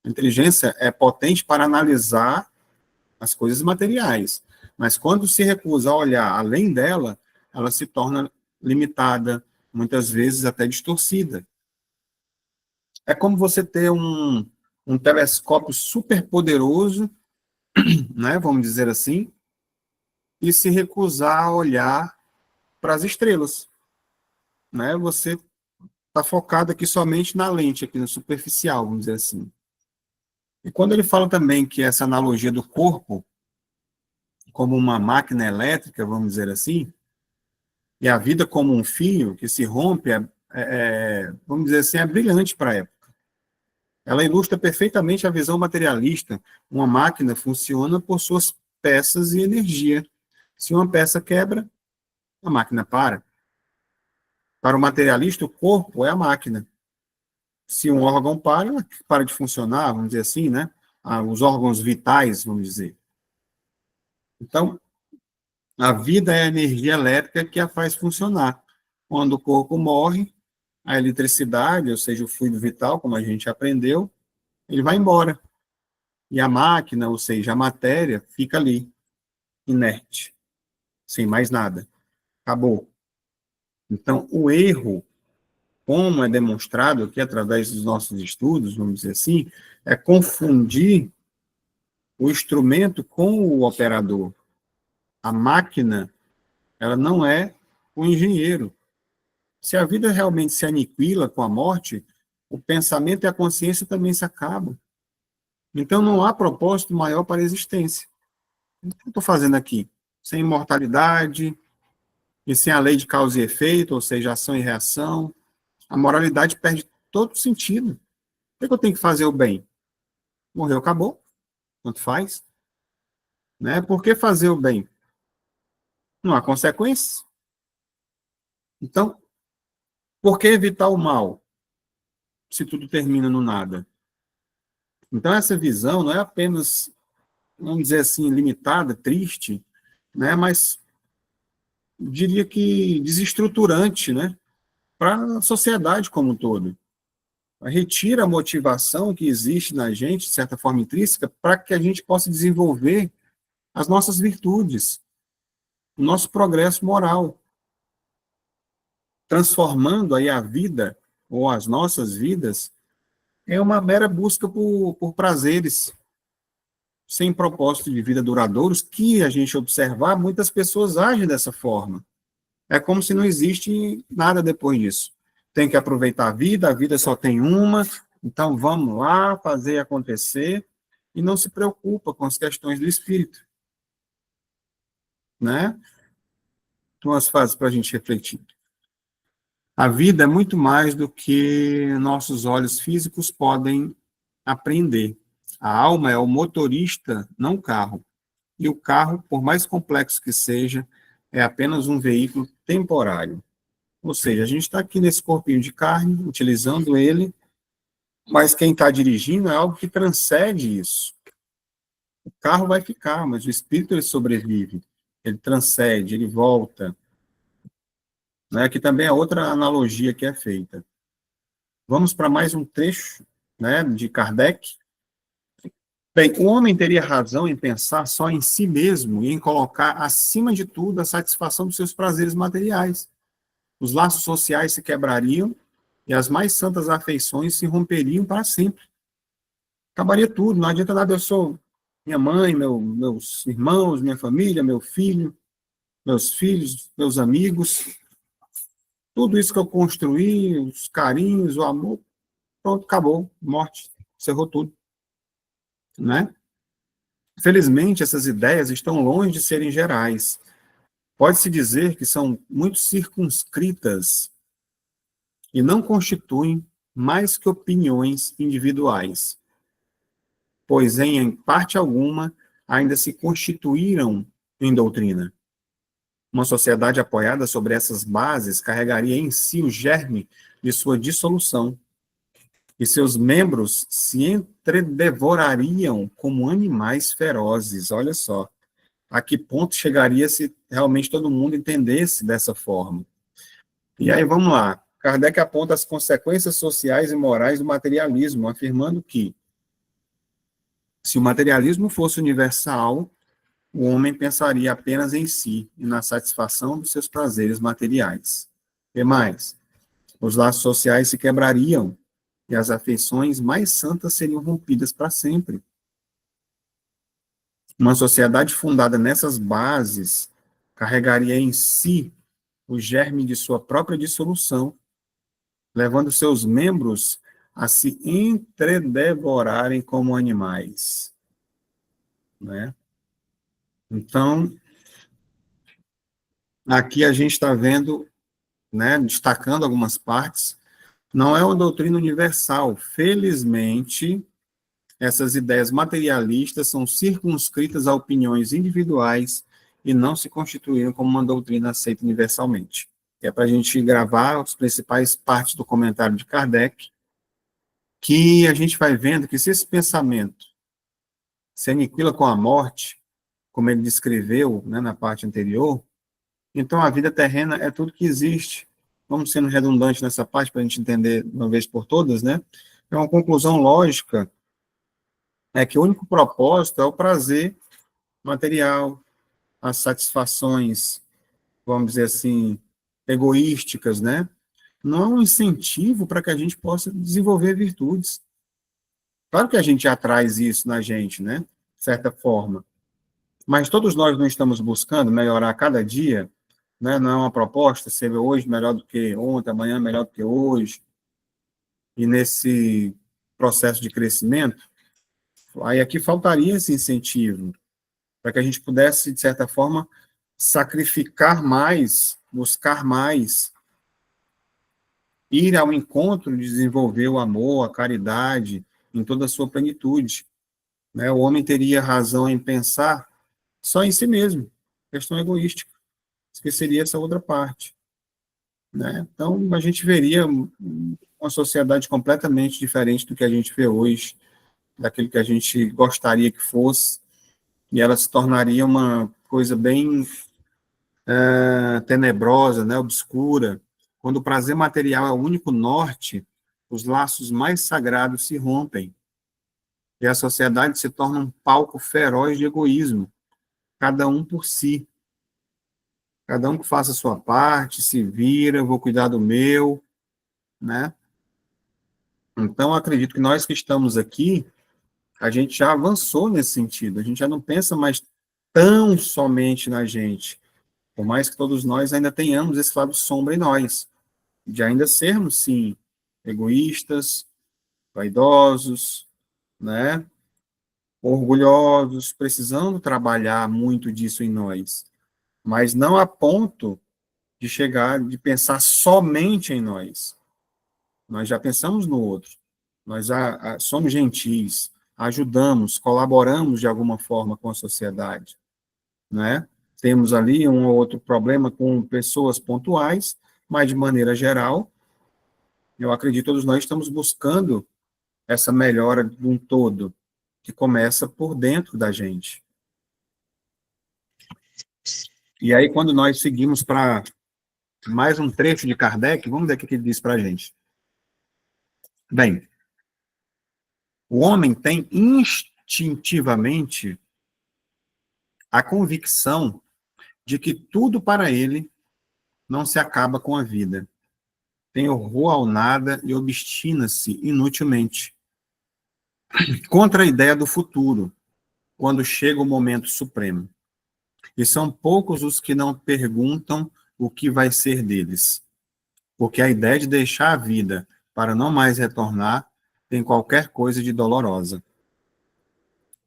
A inteligência é potente para analisar as coisas materiais, mas quando se recusa a olhar além dela, ela se torna limitada, muitas vezes até distorcida. É como você ter um telescópio super poderoso, né, vamos dizer assim, e se recusar a olhar para as estrelas. Né? Você está focado aqui somente na lente, aqui no superficial, vamos dizer assim. E quando ele fala também que essa analogia do corpo como uma máquina elétrica, vamos dizer assim, e a vida como um fio que se rompe, vamos dizer assim, é brilhante para a época. Ela ilustra perfeitamente a visão materialista. Uma máquina funciona por suas peças e energia. Se uma peça quebra, a máquina para. Para o materialista, o corpo é a máquina. Se um órgão para de funcionar, vamos dizer assim, né? Os órgãos vitais, vamos dizer. Então, a vida é a energia elétrica que a faz funcionar. Quando o corpo morre, a eletricidade, ou seja, o fluido vital, como a gente aprendeu, ele vai embora. E a máquina, ou seja, a matéria, fica ali, inerte, sem mais nada. Acabou. Então, o erro, como é demonstrado aqui através dos nossos estudos, vamos dizer assim, é confundir o instrumento com o operador. A máquina, ela não é o engenheiro. Se a vida realmente se aniquila com a morte, o pensamento e a consciência também se acabam. Então, não há propósito maior para a existência. O que eu estou fazendo aqui? Sem imortalidade e sem a lei de causa e efeito, ou seja, ação e reação, a moralidade perde todo sentido. Por que eu tenho que fazer o bem? Morreu, acabou. Tanto faz. Né? Por que fazer o bem? Não há consequências. Então, por que evitar o mal, se tudo termina no nada? Então, essa visão não é apenas, vamos dizer assim, limitada, triste, né? Mas diria que desestruturante, né? Para a sociedade como um todo. Retira a motivação que existe na gente, de certa forma intrínseca, para que a gente possa desenvolver as nossas virtudes, o nosso progresso moral, transformando aí a vida, ou as nossas vidas, em uma mera busca por prazeres, sem propósito de vida duradouros, que a gente observar, muitas pessoas agem dessa forma. É como se não existe nada depois disso. Tem que aproveitar a vida só tem uma, então vamos lá fazer acontecer, e não se preocupa com as questões do espírito. Né? Duas fases para a gente refletir. A vida é muito mais do que nossos olhos físicos podem apreender. A alma é o motorista, não o carro. E o carro, por mais complexo que seja, é apenas um veículo temporário. Ou seja, a gente está aqui nesse corpinho de carne, utilizando ele, mas quem está dirigindo é algo que transcende isso. O carro vai ficar, mas o espírito ele sobrevive, ele transcende, ele volta. Né, que também é outra analogia que é feita. Vamos para mais um trecho, né, de Kardec. Bem, o homem teria razão em pensar só em si mesmo e em colocar acima de tudo a satisfação dos seus prazeres materiais. Os laços sociais se quebrariam e as mais santas afeições se romperiam para sempre. Acabaria tudo, não adianta nada, eu sou minha mãe, meus irmãos, minha família, meu filho, meus filhos, meus amigos, tudo isso que eu construí, os carinhos, o amor, pronto, acabou, morte, encerrou tudo, né? Felizmente, essas ideias estão longe de serem gerais. Pode-se dizer que são muito circunscritas e não constituem mais que opiniões individuais, pois em parte alguma ainda se constituíram em doutrina. Uma sociedade apoiada sobre essas bases carregaria em si o germe de sua dissolução, e seus membros se entredevorariam como animais ferozes. Olha só, a que ponto chegaria se realmente todo mundo entendesse dessa forma. E aí, vamos lá. Kardec aponta as consequências sociais e morais do materialismo, afirmando que, se o materialismo fosse universal, o homem pensaria apenas em si e na satisfação dos seus prazeres materiais. E mais, os laços sociais se quebrariam e as afeições mais santas seriam rompidas para sempre. Uma sociedade fundada nessas bases carregaria em si o germe de sua própria dissolução, levando seus membros a se entredevorarem como animais, né? Então, aqui a gente está vendo, né, destacando algumas partes, não é uma doutrina universal. Felizmente, essas ideias materialistas são circunscritas a opiniões individuais e não se constituíram como uma doutrina aceita universalmente. É para a gente gravar as principais partes do comentário de Kardec, que a gente vai vendo que se esse pensamento se aniquila com a morte, como ele descreveu, né, na parte anterior, então a vida terrena é tudo que existe. Vamos sendo redundante nessa parte para a gente entender de uma vez por todas, né? É uma conclusão lógica, é que o único propósito é o prazer material, as satisfações, vamos dizer assim, egoísticas, né? Não é um incentivo para que a gente possa desenvolver virtudes. Claro que a gente já traz isso na gente, né? De certa forma. Mas todos nós não estamos buscando melhorar a cada dia, né? Não é uma proposta ser hoje melhor do que ontem, amanhã melhor do que hoje. E nesse processo de crescimento, aí aqui faltaria esse incentivo, para que a gente pudesse, de certa forma, sacrificar mais, buscar mais, ir ao encontro de desenvolver o amor, a caridade, em toda a sua plenitude. Né? O homem teria razão em pensar só em si mesmo, questão egoística, esqueceria essa outra parte. Né? Então, a gente veria uma sociedade completamente diferente do que a gente vê hoje, daquilo que a gente gostaria que fosse, e ela se tornaria uma coisa bem tenebrosa, né, obscura. Quando o prazer material é o único norte, os laços mais sagrados se rompem, e a sociedade se torna um palco feroz de egoísmo, cada um por si. Cada um que faça a sua parte, se vira, eu vou cuidar do meu, né? Então, acredito que nós que estamos aqui, a gente já avançou nesse sentido, a gente já não pensa mais tão somente na gente, por mais que todos nós ainda tenhamos esse lado sombra em nós, de ainda sermos, sim, egoístas, vaidosos, né? Orgulhosos, precisando trabalhar muito disso em nós, mas não a ponto de chegar, de pensar somente em nós. Nós já pensamos no outro, nós somos gentis, ajudamos, colaboramos de alguma forma com a sociedade, né? Temos ali um ou outro problema com pessoas pontuais, mas de maneira geral, eu acredito que todos nós estamos buscando essa melhora de um todo, que começa por dentro da gente. E aí, quando nós seguimos para mais um trecho de Kardec, vamos ver o que ele diz para a gente. Bem, o homem tem instintivamente a convicção de que tudo para ele não se acaba com a vida. Tem horror ao nada e obstina-se inutilmente. contra a ideia do futuro, quando chega o momento supremo. E são poucos os que não perguntam o que vai ser deles, porque a ideia de deixar a vida para não mais retornar tem qualquer coisa de dolorosa.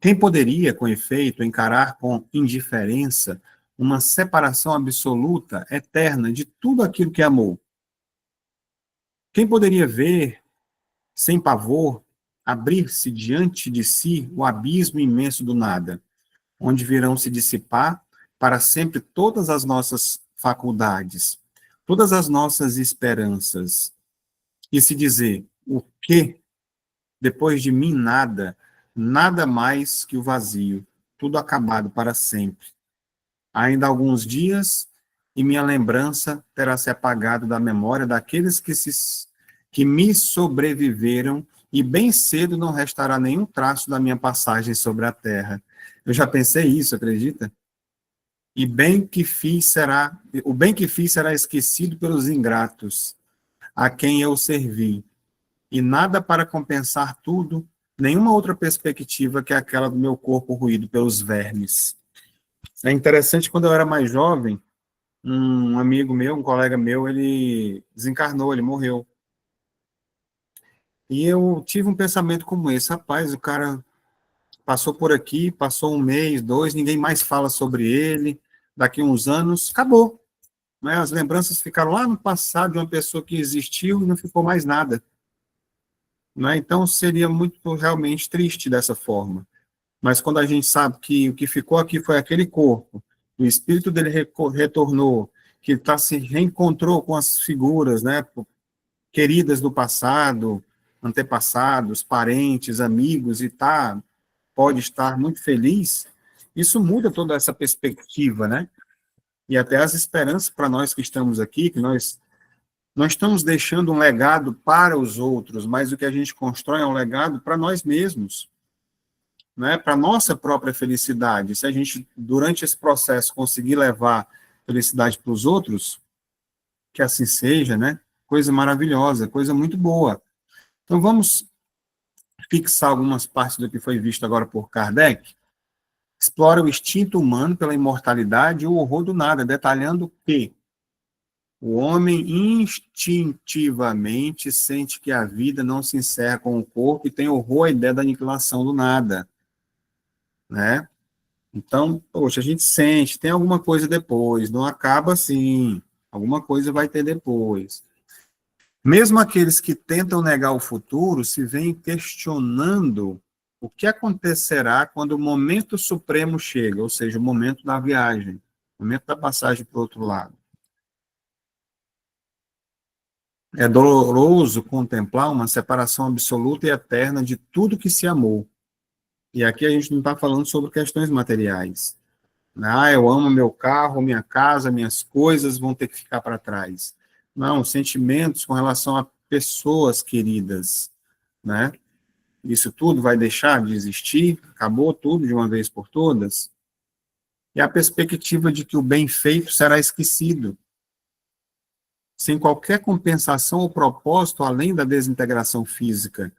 Quem poderia, com efeito, encarar com indiferença uma separação absoluta, eterna, de tudo aquilo que amou? Quem poderia ver, sem pavor, abrir-se diante de si o abismo imenso do nada, onde virão se dissipar para sempre todas as nossas faculdades, todas as nossas esperanças, e se dizer, o quê? Depois de mim nada, nada mais que o vazio, tudo acabado para sempre. Ainda alguns dias, e minha lembrança terá se apagado da memória daqueles que me sobreviveram, e bem cedo não restará nenhum traço da minha passagem sobre a terra. Eu já pensei isso, acredita? E o bem que fiz será esquecido pelos ingratos, a quem eu servi, e nada para compensar tudo, nenhuma outra perspectiva que aquela do meu corpo ruído pelos vermes. É interessante, quando eu era mais jovem, um amigo meu, um colega meu, ele desencarnou, ele morreu. E eu tive um pensamento como esse: rapaz, o cara passou por aqui, passou um mês, dois, ninguém mais fala sobre ele, daqui uns anos, acabou. Né? As lembranças ficaram lá no passado de uma pessoa que existiu e não ficou mais nada. Né? Então, seria muito realmente triste dessa forma. Mas quando a gente sabe que o que ficou aqui foi aquele corpo, o espírito dele retornou, que se reencontrou com as figuras, né, queridas do passado, antepassados, parentes, amigos, e pode estar muito feliz, isso muda toda essa perspectiva, né? E até as esperanças para nós que estamos aqui, que nós não estamos deixando um legado para os outros, mas o que a gente constrói é um legado para nós mesmos, né? Para a nossa própria felicidade. Se a gente, durante esse processo, conseguir levar felicidade para os outros, que assim seja, né? Coisa maravilhosa, coisa muito boa. Então, vamos fixar algumas partes do que foi visto agora por Kardec. Explora o instinto humano pela imortalidade e o horror do nada, detalhando que o homem instintivamente sente que a vida não se encerra com o corpo e tem horror à ideia da aniquilação do nada, né? Então, poxa, a gente sente, tem alguma coisa depois, não acaba assim, alguma coisa vai ter depois. Mesmo aqueles que tentam negar o futuro se veem questionando o que acontecerá quando o momento supremo chega, ou seja, o momento da viagem, o momento da passagem para o outro lado. É doloroso contemplar uma separação absoluta e eterna de tudo que se amou. E aqui a gente não está falando sobre questões materiais. Eu amo meu carro, minha casa, minhas coisas vão ter que ficar para trás. Não, sentimentos com relação a pessoas queridas, né? Isso tudo vai deixar de existir? Acabou tudo de uma vez por todas? E a perspectiva de que o bem feito será esquecido, sem qualquer compensação ou propósito além da desintegração física,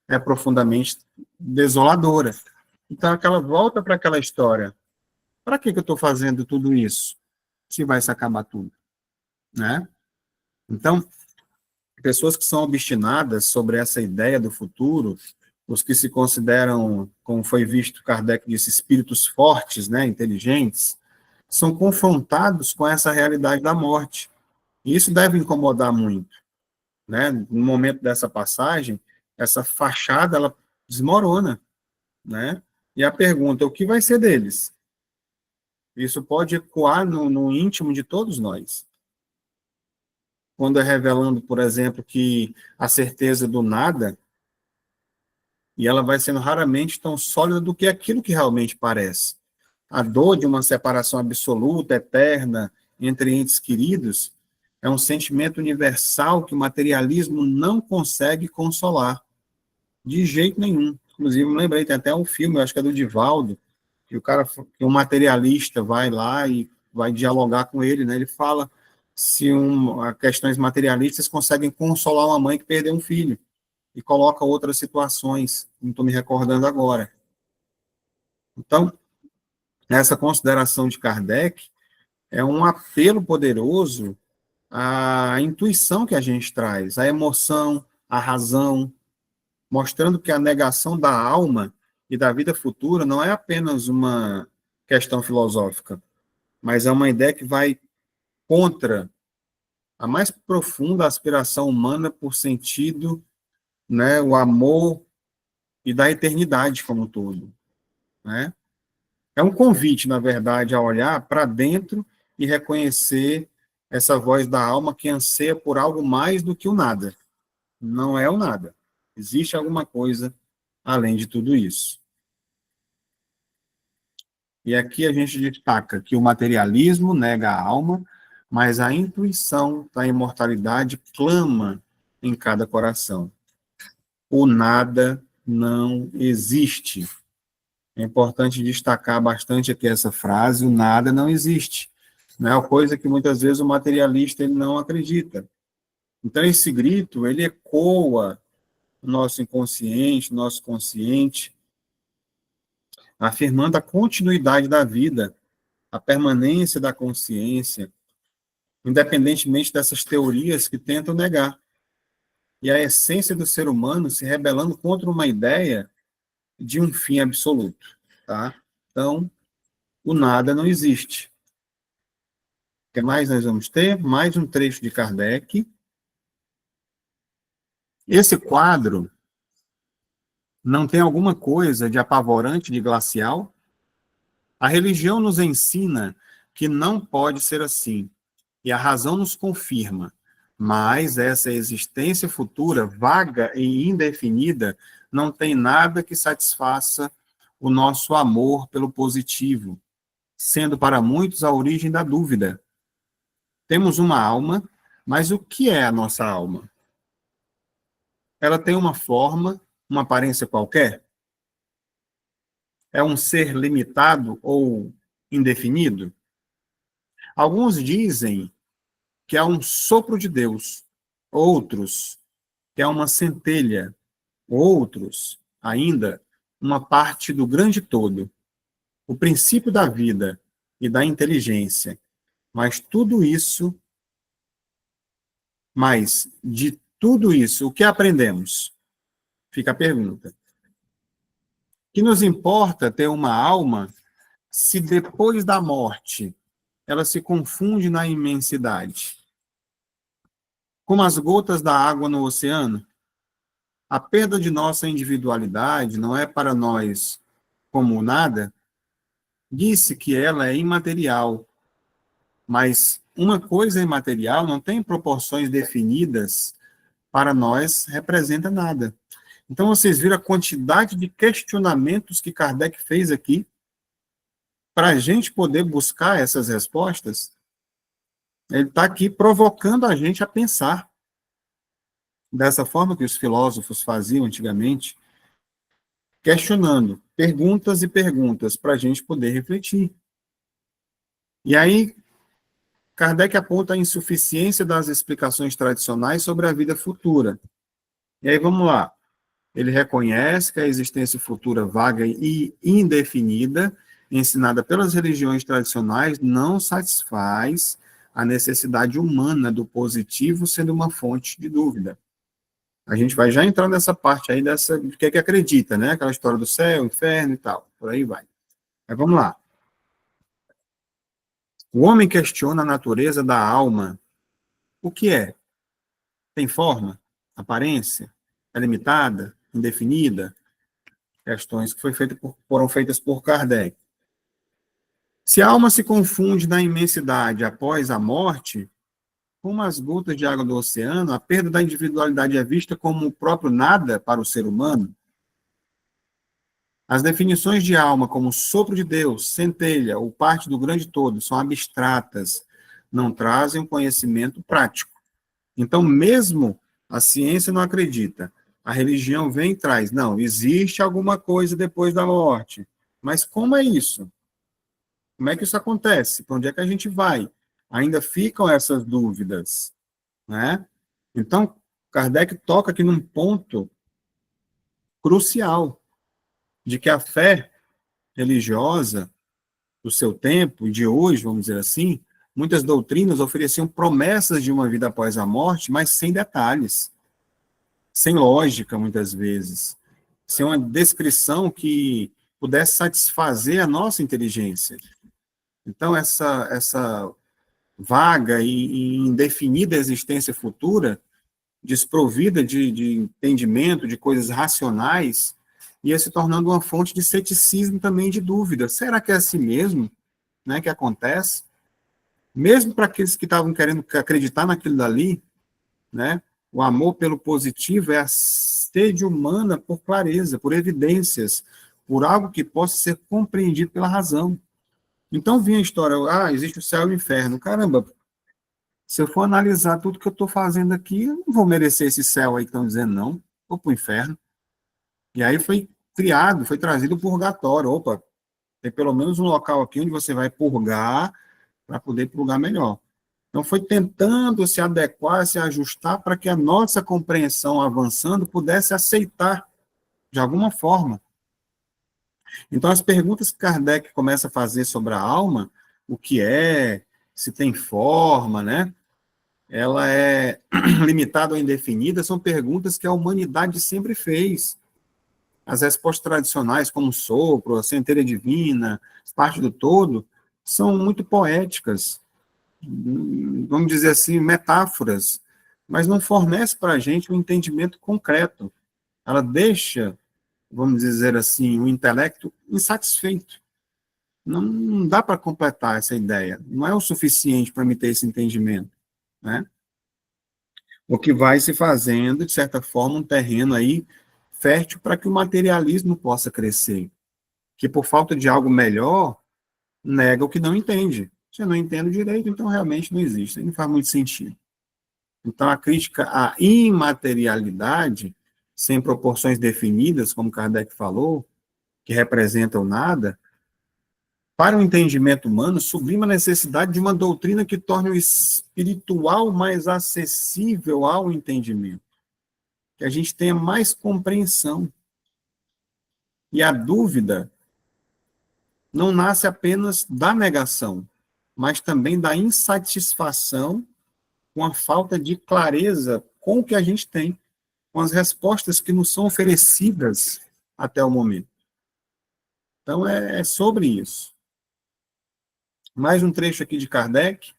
é profundamente desoladora. Então, aquela volta para aquela história. Para que eu estou fazendo tudo isso, se vai se acabar tudo? Né? Então, pessoas que são obstinadas sobre essa ideia do futuro, os que se consideram, como foi visto, Kardec disse, espíritos fortes, né, inteligentes, são confrontados com essa realidade da morte. E isso deve incomodar muito. Né? No momento dessa passagem, essa fachada, ela desmorona. Né? E a pergunta, o que vai ser deles? Isso pode ecoar no íntimo de todos nós. Quando é revelando, por exemplo, que a certeza do nada, e ela vai sendo raramente tão sólida do que aquilo que realmente parece. A dor de uma separação absoluta, eterna, entre entes queridos, é um sentimento universal que o materialismo não consegue consolar, de jeito nenhum. Inclusive, me lembrei, tem até um filme, eu acho que é do Divaldo, que que um materialista vai lá e vai dialogar com ele, né? Ele fala se questões materialistas conseguem consolar uma mãe que perdeu um filho. e coloca outras situações, não estou me recordando agora. Então, essa consideração de Kardec é um apelo poderoso à intuição que a gente traz, à emoção, à razão, mostrando que a negação da alma e da vida futura não é apenas uma questão filosófica, mas é uma ideia que vai contra a mais profunda aspiração humana por sentido, né, o amor e da eternidade como um todo, né? É um convite, na verdade, a olhar para dentro e reconhecer essa voz da alma que anseia por algo mais do que o nada. Não é o nada. Existe alguma coisa além de tudo isso. E aqui a gente destaca que o materialismo nega a alma, mas a intuição da imortalidade clama em cada coração. O nada não existe. É importante destacar bastante aqui essa frase, o nada não existe. Não é uma coisa que muitas vezes o materialista ele não acredita. Então esse grito, ele ecoa no nosso inconsciente, no nosso consciente, afirmando a continuidade da vida, a permanência da consciência, independentemente dessas teorias que tentam negar. E a essência do ser humano se rebelando contra uma ideia de um fim absoluto, tá? Então, o nada não existe. O que mais nós vamos ter? Mais um trecho de Kardec. Esse quadro não tem alguma coisa de apavorante, de glacial? A religião nos ensina que não pode ser assim, e a razão nos confirma. Mas essa existência futura, vaga e indefinida, não tem nada que satisfaça o nosso amor pelo positivo, sendo para muitos a origem da dúvida. Temos uma alma, mas o que é a nossa alma? Ela tem uma forma, uma aparência qualquer? É um ser limitado ou indefinido? Alguns dizem que é um sopro de Deus, outros que é uma centelha, outros, ainda, uma parte do grande todo, o princípio da vida e da inteligência. Mas de tudo isso, o que aprendemos? Fica a pergunta. Que nos importa ter uma alma se depois da morte ela se confunde na imensidade? Como as gotas da água no oceano, a perda de nossa individualidade não é para nós como nada? Disse que ela é imaterial, mas uma coisa imaterial não tem proporções definidas, para nós representa nada. Então vocês viram a quantidade de questionamentos que Kardec fez aqui para a gente poder buscar essas respostas? Ele está aqui provocando a gente a pensar dessa forma que os filósofos faziam antigamente, questionando perguntas e perguntas para a gente poder refletir. E aí, Kardec aponta a insuficiência das explicações tradicionais sobre a vida futura. E aí, vamos lá. Ele reconhece que a existência futura vaga e indefinida, ensinada pelas religiões tradicionais, não satisfaz a necessidade humana do positivo sendo uma fonte de dúvida. A gente vai já entrar nessa parte aí dessa, do que é que acredita, né? Aquela história do céu, inferno e tal, por aí vai. Mas vamos lá. O homem questiona a natureza da alma. O que é? Tem forma? Aparência? É limitada? Indefinida? Questões que foram feitas por Kardec. Se a alma se confunde na imensidade após a morte, como as gotas de água do oceano, a perda da individualidade é vista como o próprio nada para o ser humano? As definições de alma como sopro de Deus, centelha ou parte do grande todo são abstratas, não trazem um conhecimento prático. Então, mesmo a ciência não acredita, a religião vem e traz, não, existe alguma coisa depois da morte. Mas como é isso? Como é que isso acontece? Para onde é que a gente vai? Ainda ficam essas dúvidas, né? Então, Kardec toca aqui num ponto crucial de que a fé religiosa do seu tempo, de hoje, vamos dizer assim, muitas doutrinas ofereciam promessas de uma vida após a morte, mas sem detalhes, sem lógica, muitas vezes, sem uma descrição que pudesse satisfazer a nossa inteligência. Então, essa vaga e indefinida existência futura, desprovida de entendimento, de coisas racionais, ia se tornando uma fonte de ceticismo também, de dúvida. Será que é assim mesmo, né, que acontece? Mesmo para aqueles que estavam querendo acreditar naquilo dali, né, o amor pelo positivo é a sede humana por clareza, por evidências, por algo que possa ser compreendido pela razão. Então vinha a história, existe o céu e o inferno. Caramba, se eu for analisar tudo que eu estou fazendo aqui, eu não vou merecer esse céu aí que estão dizendo, não. Vou para o inferno. E aí foi criado, foi trazido o purgatório. Opa, tem pelo menos um local aqui onde você vai purgar para poder purgar melhor. Então foi tentando se adequar, se ajustar para que a nossa compreensão avançando pudesse aceitar de alguma forma. Então as perguntas que Kardec começa a fazer sobre a alma, o que é, se tem forma, né? Ela é limitada ou indefinida, são perguntas que a humanidade sempre fez. As respostas tradicionais, como sopro, a centelha divina, parte do todo, são muito poéticas, vamos dizer assim, metáforas, mas não fornece para a gente um entendimento concreto. Ela deixa, vamos dizer assim, o intelecto insatisfeito. Não dá para completar essa ideia. Não é o suficiente para me ter esse entendimento, né? O que vai se fazendo, de certa forma, um terreno aí fértil para que o materialismo possa crescer, que por falta de algo melhor, nega o que não entende. Se eu não entendo direito, então realmente não existe, não faz muito sentido. Então a crítica à imaterialidade, sem proporções definidas, como Kardec falou, que representam nada, para o entendimento humano, sublima a necessidade de uma doutrina que torne o espiritual mais acessível ao entendimento, que a gente tenha mais compreensão. E a dúvida não nasce apenas da negação, mas também da insatisfação com a falta de clareza com o que a gente tem, com as respostas que nos são oferecidas até o momento. Então, é sobre isso. Mais um trecho aqui de Kardec.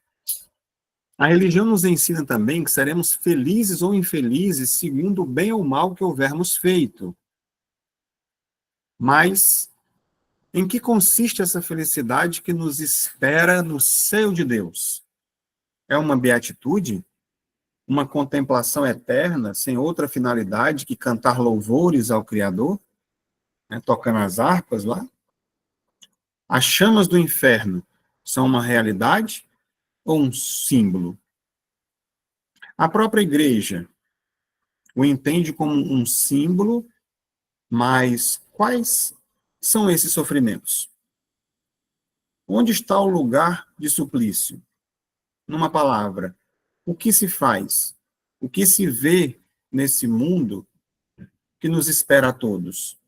A religião nos ensina também que seremos felizes ou infelizes segundo o bem ou mal que houvermos feito. Mas em que consiste essa felicidade que nos espera no seio de Deus? É uma beatitude? Uma contemplação eterna, sem outra finalidade que cantar louvores ao Criador? Né, tocando as harpas lá? As chamas do inferno são uma realidade ou um símbolo? A própria igreja o entende como um símbolo, mas quais são esses sofrimentos? Onde está o lugar de suplício? Numa palavra, o que se faz? O que se vê nesse mundo que nos espera a todos?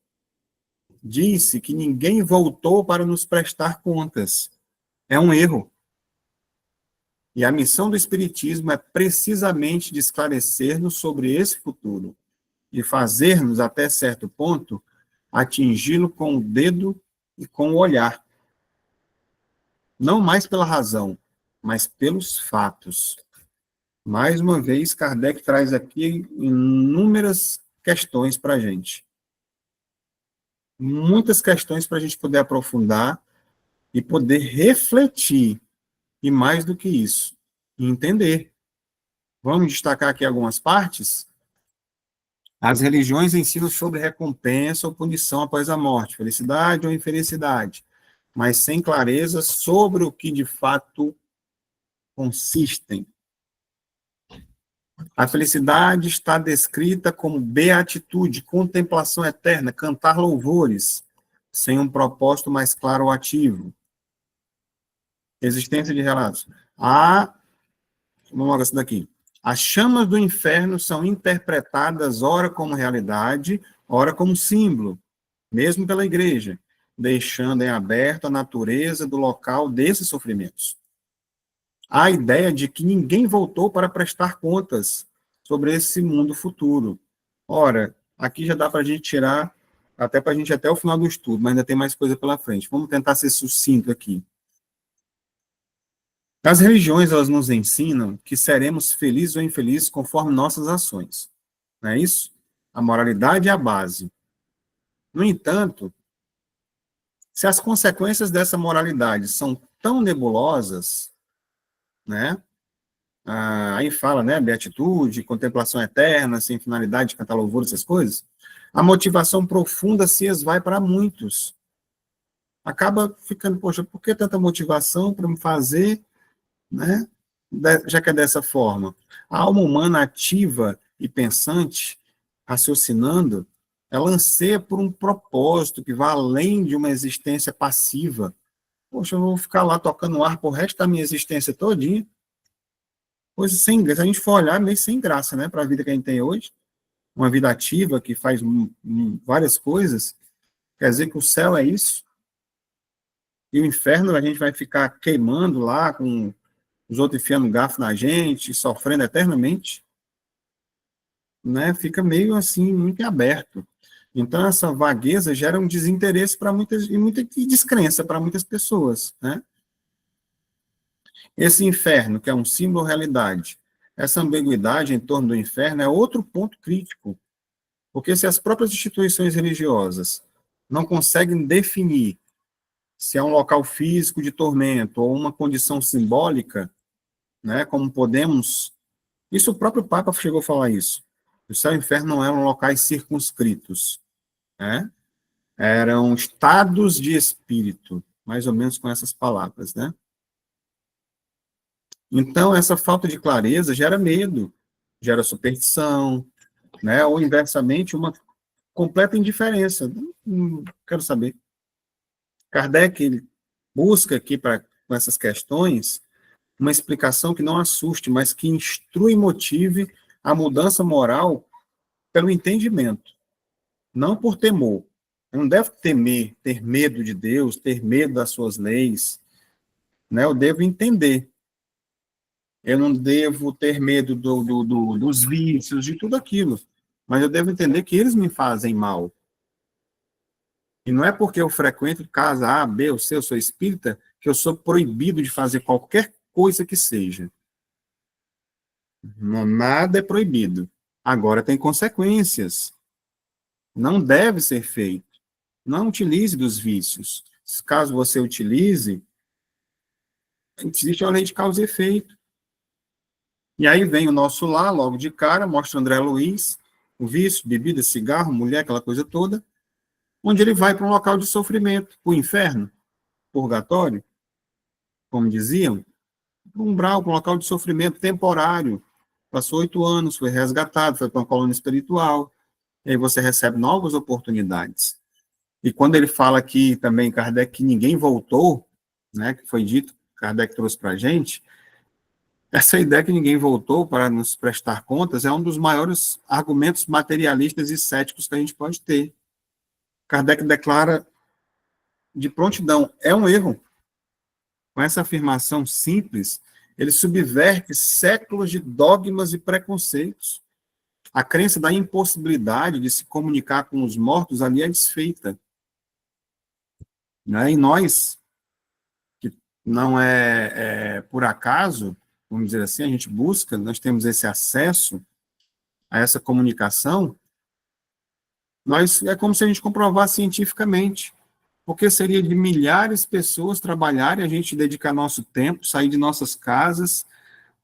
Disse que ninguém voltou para nos prestar contas. É um erro. E a missão do Espiritismo é precisamente de esclarecer-nos sobre esse futuro, de fazer-nos, até certo ponto, atingi-lo com o dedo e com o olhar. Não mais pela razão, mas pelos fatos. Mais uma vez, Kardec traz aqui inúmeras questões para a gente. Muitas questões para a gente poder aprofundar e poder refletir. E mais do que isso, entender. Vamos destacar aqui algumas partes. As religiões ensinam sobre recompensa ou punição após a morte, felicidade ou infelicidade, mas sem clareza sobre o que de fato consistem. A felicidade está descrita como beatitude, contemplação eterna, cantar louvores, sem um propósito mais claro ou ativo. Existência de relatos. Vamos logo essa daqui. As chamas do inferno são interpretadas ora como realidade, ora como símbolo, mesmo pela igreja, deixando em aberto a natureza do local desses sofrimentos. Há a ideia de que ninguém voltou para prestar contas sobre esse mundo futuro. Ora, aqui já dá para a gente tirar, até para a gente até o final do estudo, mas ainda tem mais coisa pela frente. Vamos tentar ser sucinto aqui. As religiões, elas nos ensinam que seremos felizes ou infelizes conforme nossas ações. Não é isso? A moralidade é a base. No entanto, se as consequências dessa moralidade são tão nebulosas, né? Aí fala, né? Beatitude, contemplação eterna, sem finalidade de cantar louvor, essas coisas. A motivação profunda se esvai para muitos. Acaba ficando, poxa, por que tanta motivação para me fazer, né? Já que é dessa forma. A alma humana ativa e pensante, raciocinando, ela anseia por um propósito que vá além de uma existência passiva. Poxa, eu vou ficar lá tocando ar pro resto da minha existência todinha. Coisa sem, se a gente for olhar, meio sem graça, né, para a vida que a gente tem hoje. Uma vida ativa que faz várias coisas. Quer dizer que o céu é isso. E o inferno a gente vai ficar queimando lá, com os outros enfiando garfo na gente, sofrendo eternamente. Né? Fica meio assim, muito aberto. Então, essa vagueza gera um desinteresse para muitas, e muita descrença para muitas pessoas, né? Esse inferno, que é um símbolo realidade, essa ambiguidade em torno do inferno é outro ponto crítico, porque se as próprias instituições religiosas não conseguem definir se é um local físico de tormento ou uma condição simbólica, né, como podemos... Isso o próprio Papa chegou a falar isso. O céu e o inferno não eram locais circunscritos, né? Eram estados de espírito, mais ou menos com essas palavras, né? Então, essa falta de clareza gera medo, gera superstição, né? Ou, inversamente, uma completa indiferença. Não quero saber. Kardec ele busca aqui, com essas questões, uma explicação que não assuste, mas que instrui e motive a mudança moral pelo entendimento, não por temor. Eu não devo temer, ter medo de Deus, ter medo das suas leis, né? Eu devo entender. Eu não devo ter medo dos vícios, de tudo aquilo. Mas eu devo entender que eles me fazem mal. E não é porque eu frequento casa A, B ou C, eu sou espírita, que eu sou proibido de fazer qualquer coisa que seja. Não, nada é proibido. Agora tem consequências. Não deve ser feito. Não utilize dos vícios. Caso você utilize, existe a lei de causa e efeito. E aí vem o nosso lá, logo de cara, mostra André Luiz, o vício, bebida, cigarro, mulher, aquela coisa toda, onde ele vai para um local de sofrimento, o inferno, purgatório, como diziam, um umbral, para um local de sofrimento temporário. Passou 8 anos, foi resgatado, foi para uma colônia espiritual, e aí você recebe novas oportunidades. E quando ele fala aqui também, Kardec, que ninguém voltou, né, que foi dito, Kardec trouxe para a gente, essa ideia que ninguém voltou para nos prestar contas é um dos maiores argumentos materialistas e céticos que a gente pode ter. Kardec declara de prontidão, é um erro. Com essa afirmação simples, ele subverte séculos de dogmas e preconceitos. A crença da impossibilidade de se comunicar com os mortos ali é desfeita. Né? E nós, que não é por acaso, vamos dizer assim, a gente busca, nós temos esse acesso a essa comunicação, é como se a gente comprovasse cientificamente, porque seria de milhares de pessoas trabalharem, a gente dedicar nosso tempo, sair de nossas casas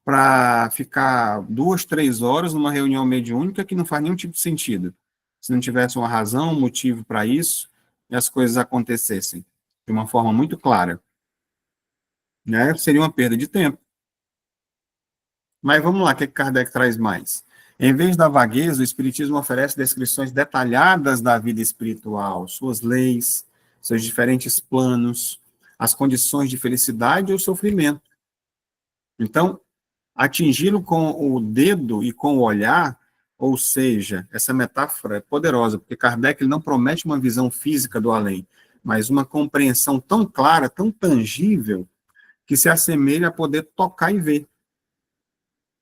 para ficar 2, 3 horas numa reunião mediúnica que não faz nenhum tipo de sentido. Se não tivesse uma razão, um motivo para isso, e as coisas acontecessem de uma forma muito clara. Né? Seria uma perda de tempo. Mas vamos lá, o que Kardec traz mais? Em vez da vagueza, o Espiritismo oferece descrições detalhadas da vida espiritual, suas leis, seus diferentes planos, as condições de felicidade ou sofrimento. Então, atingi-lo com o dedo e com o olhar, Ou seja, essa metáfora é poderosa, porque Kardec ele não promete uma visão física do além, mas uma compreensão tão clara, tão tangível, que se assemelha a poder tocar e ver.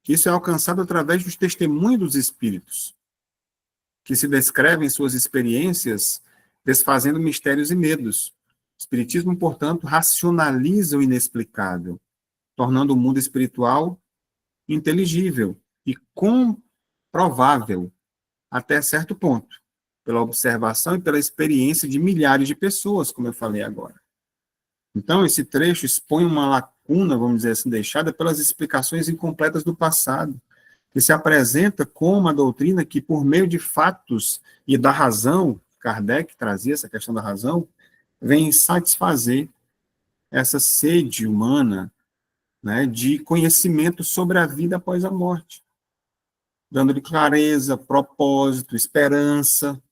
Isso é alcançado através dos testemunhos dos espíritos, que se descrevem suas experiências desfazendo mistérios e medos. O Espiritismo, portanto, racionaliza o inexplicável, tornando o mundo espiritual inteligível e comprovável até certo ponto, pela observação e pela experiência de milhares de pessoas, como eu falei agora. Então, esse trecho expõe uma lacuna, vamos dizer assim, deixada pelas explicações incompletas do passado, que se apresenta como uma doutrina que, por meio de fatos e da razão, Kardec trazia essa questão da razão, vem satisfazer essa sede humana, né, de conhecimento sobre a vida após a morte, dando-lhe clareza, propósito, esperança.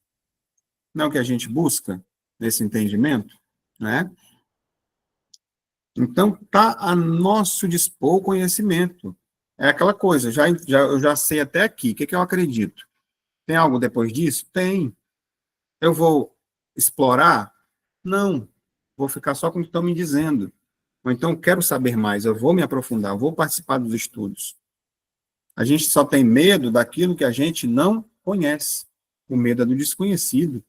Não é o que a gente busca nesse entendimento, né? Então, está a nosso dispor o conhecimento. É aquela coisa, eu já sei até aqui, o que eu acredito? Tem algo depois disso? Tem. Eu vou explorar? Não. Vou ficar só com o que estão me dizendo. Ou então, quero saber mais, eu vou me aprofundar, eu vou participar dos estudos. A gente só tem medo daquilo que a gente não conhece. O medo é do desconhecido.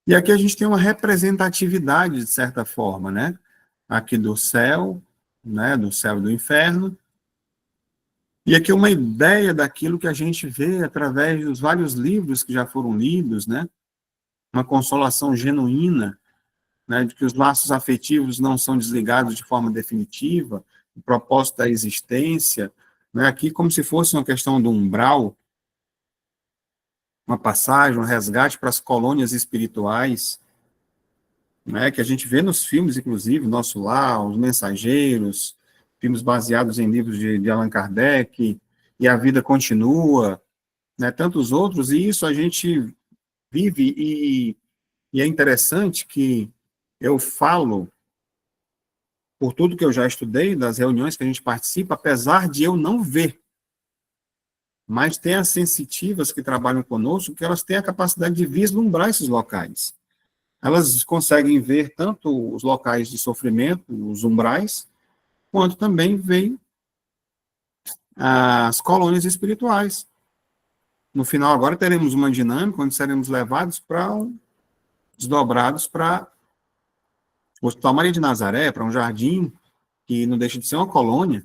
E aqui a gente tem uma representatividade, de certa forma, né? Aqui do céu, né? Do céu e do inferno. E aqui uma ideia daquilo que a gente vê através dos vários livros que já foram lidos, né? Uma consolação genuína, né? De que os laços afetivos não são desligados de forma definitiva, o propósito da existência, né? Aqui como se fosse uma questão do umbral, uma passagem, um resgate para as colônias espirituais, né, que a gente vê nos filmes, inclusive, Nosso Lar, Os Mensageiros, filmes baseados em livros de Allan Kardec, e A Vida Continua, né, tantos outros, e isso a gente vive, e é interessante que eu falo, por tudo que eu já estudei, das reuniões que a gente participa, apesar de eu não ver, mas tem as sensitivas que trabalham conosco, que elas têm a capacidade de vislumbrar esses locais. Elas conseguem ver tanto os locais de sofrimento, os umbrais, quanto também veem as colônias espirituais. No final, agora, teremos uma dinâmica onde seremos levados desdobrados para o Hospital Maria de Nazaré, para um jardim que não deixa de ser uma colônia.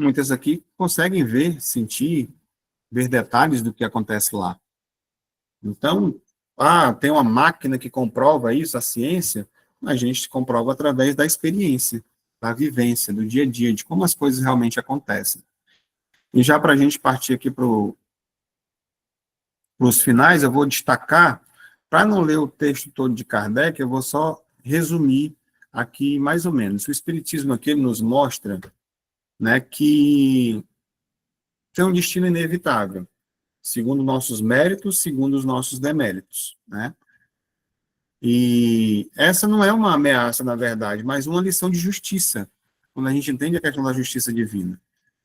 Muitas aqui conseguem ver, sentir, ver detalhes do que acontece lá. Então, tem uma máquina que comprova isso, a ciência, a gente comprova através da experiência, da vivência, do dia a dia, de como as coisas realmente acontecem. E já para a gente partir aqui para os finais, eu vou destacar, para não ler o texto todo de Kardec, eu vou só resumir aqui mais ou menos. O Espiritismo aqui nos mostra, né, que tem um destino inevitável, segundo nossos méritos, segundo os nossos deméritos, né? E essa não é uma ameaça, na verdade, mas uma lição de justiça, quando a gente entende a questão da justiça divina.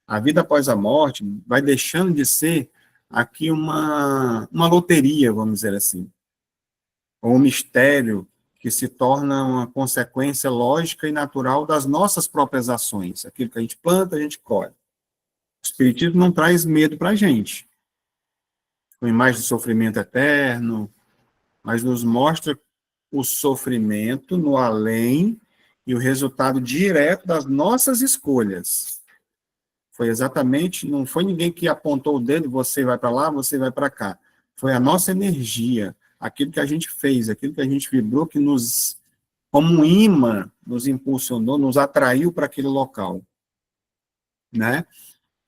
A vida após a morte vai deixando de ser aqui uma loteria, vamos dizer assim, ou um mistério que se torna uma consequência lógica e natural das nossas próprias ações. Aquilo que a gente planta, a gente colhe. O Espiritismo não traz medo para a gente, com imagem de sofrimento eterno, mas nos mostra o sofrimento no além e o resultado direto das nossas escolhas. Foi exatamente, não foi ninguém que apontou o dedo, você vai para lá, você vai para cá. Foi a nossa energia, aquilo que a gente fez, aquilo que a gente vibrou, que nos, como um imã, nos impulsionou, nos atraiu para aquele local, né?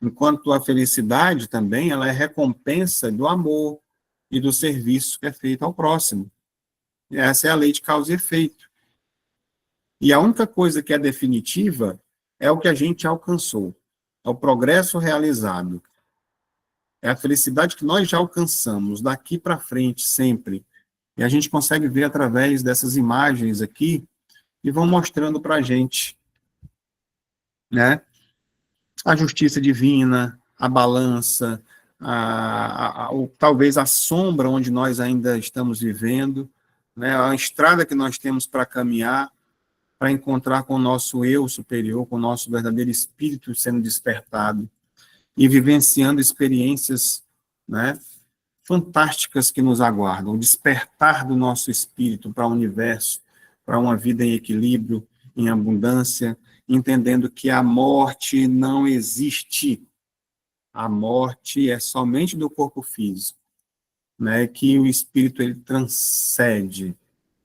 Enquanto a felicidade também, ela é recompensa do amor e do serviço que é feito ao próximo. E essa é a lei de causa e efeito. E a única coisa que é definitiva é o que a gente alcançou, é o progresso realizado, é a felicidade que nós já alcançamos, daqui para frente, sempre. E a gente consegue ver através dessas imagens aqui, que vão mostrando para a gente, né, a justiça divina, a balança, talvez a sombra onde nós ainda estamos vivendo, né, a estrada que nós temos para caminhar, para encontrar com o nosso eu superior, com o nosso verdadeiro espírito sendo despertado e vivenciando experiências, né, fantásticas que nos aguardam, o despertar do nosso espírito para o universo, para uma vida em equilíbrio, em abundância, entendendo que a morte não existe. A morte é somente do corpo físico, né, que o espírito ele transcende,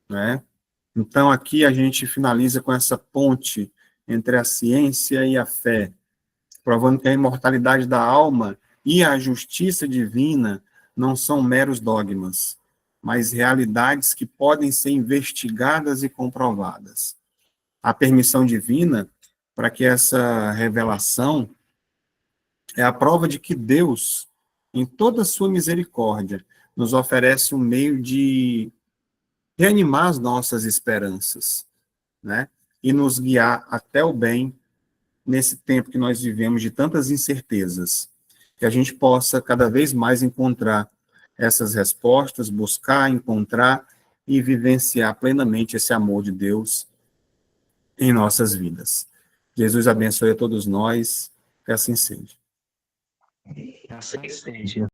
né? Então aqui a gente finaliza com essa ponte entre a ciência e a fé, provando que a imortalidade da alma e a justiça divina não são meros dogmas, mas realidades que podem ser investigadas e comprovadas. A permissão divina, para que essa revelação é a prova de que Deus, em toda a sua misericórdia, nos oferece um meio de reanimar as nossas esperanças, né? E nos guiar até o bem nesse tempo que nós vivemos de tantas incertezas. Que a gente possa cada vez mais encontrar essas respostas, buscar, encontrar e vivenciar plenamente esse amor de Deus em nossas vidas. Jesus abençoe a todos nós, que assim seja. Assim seja.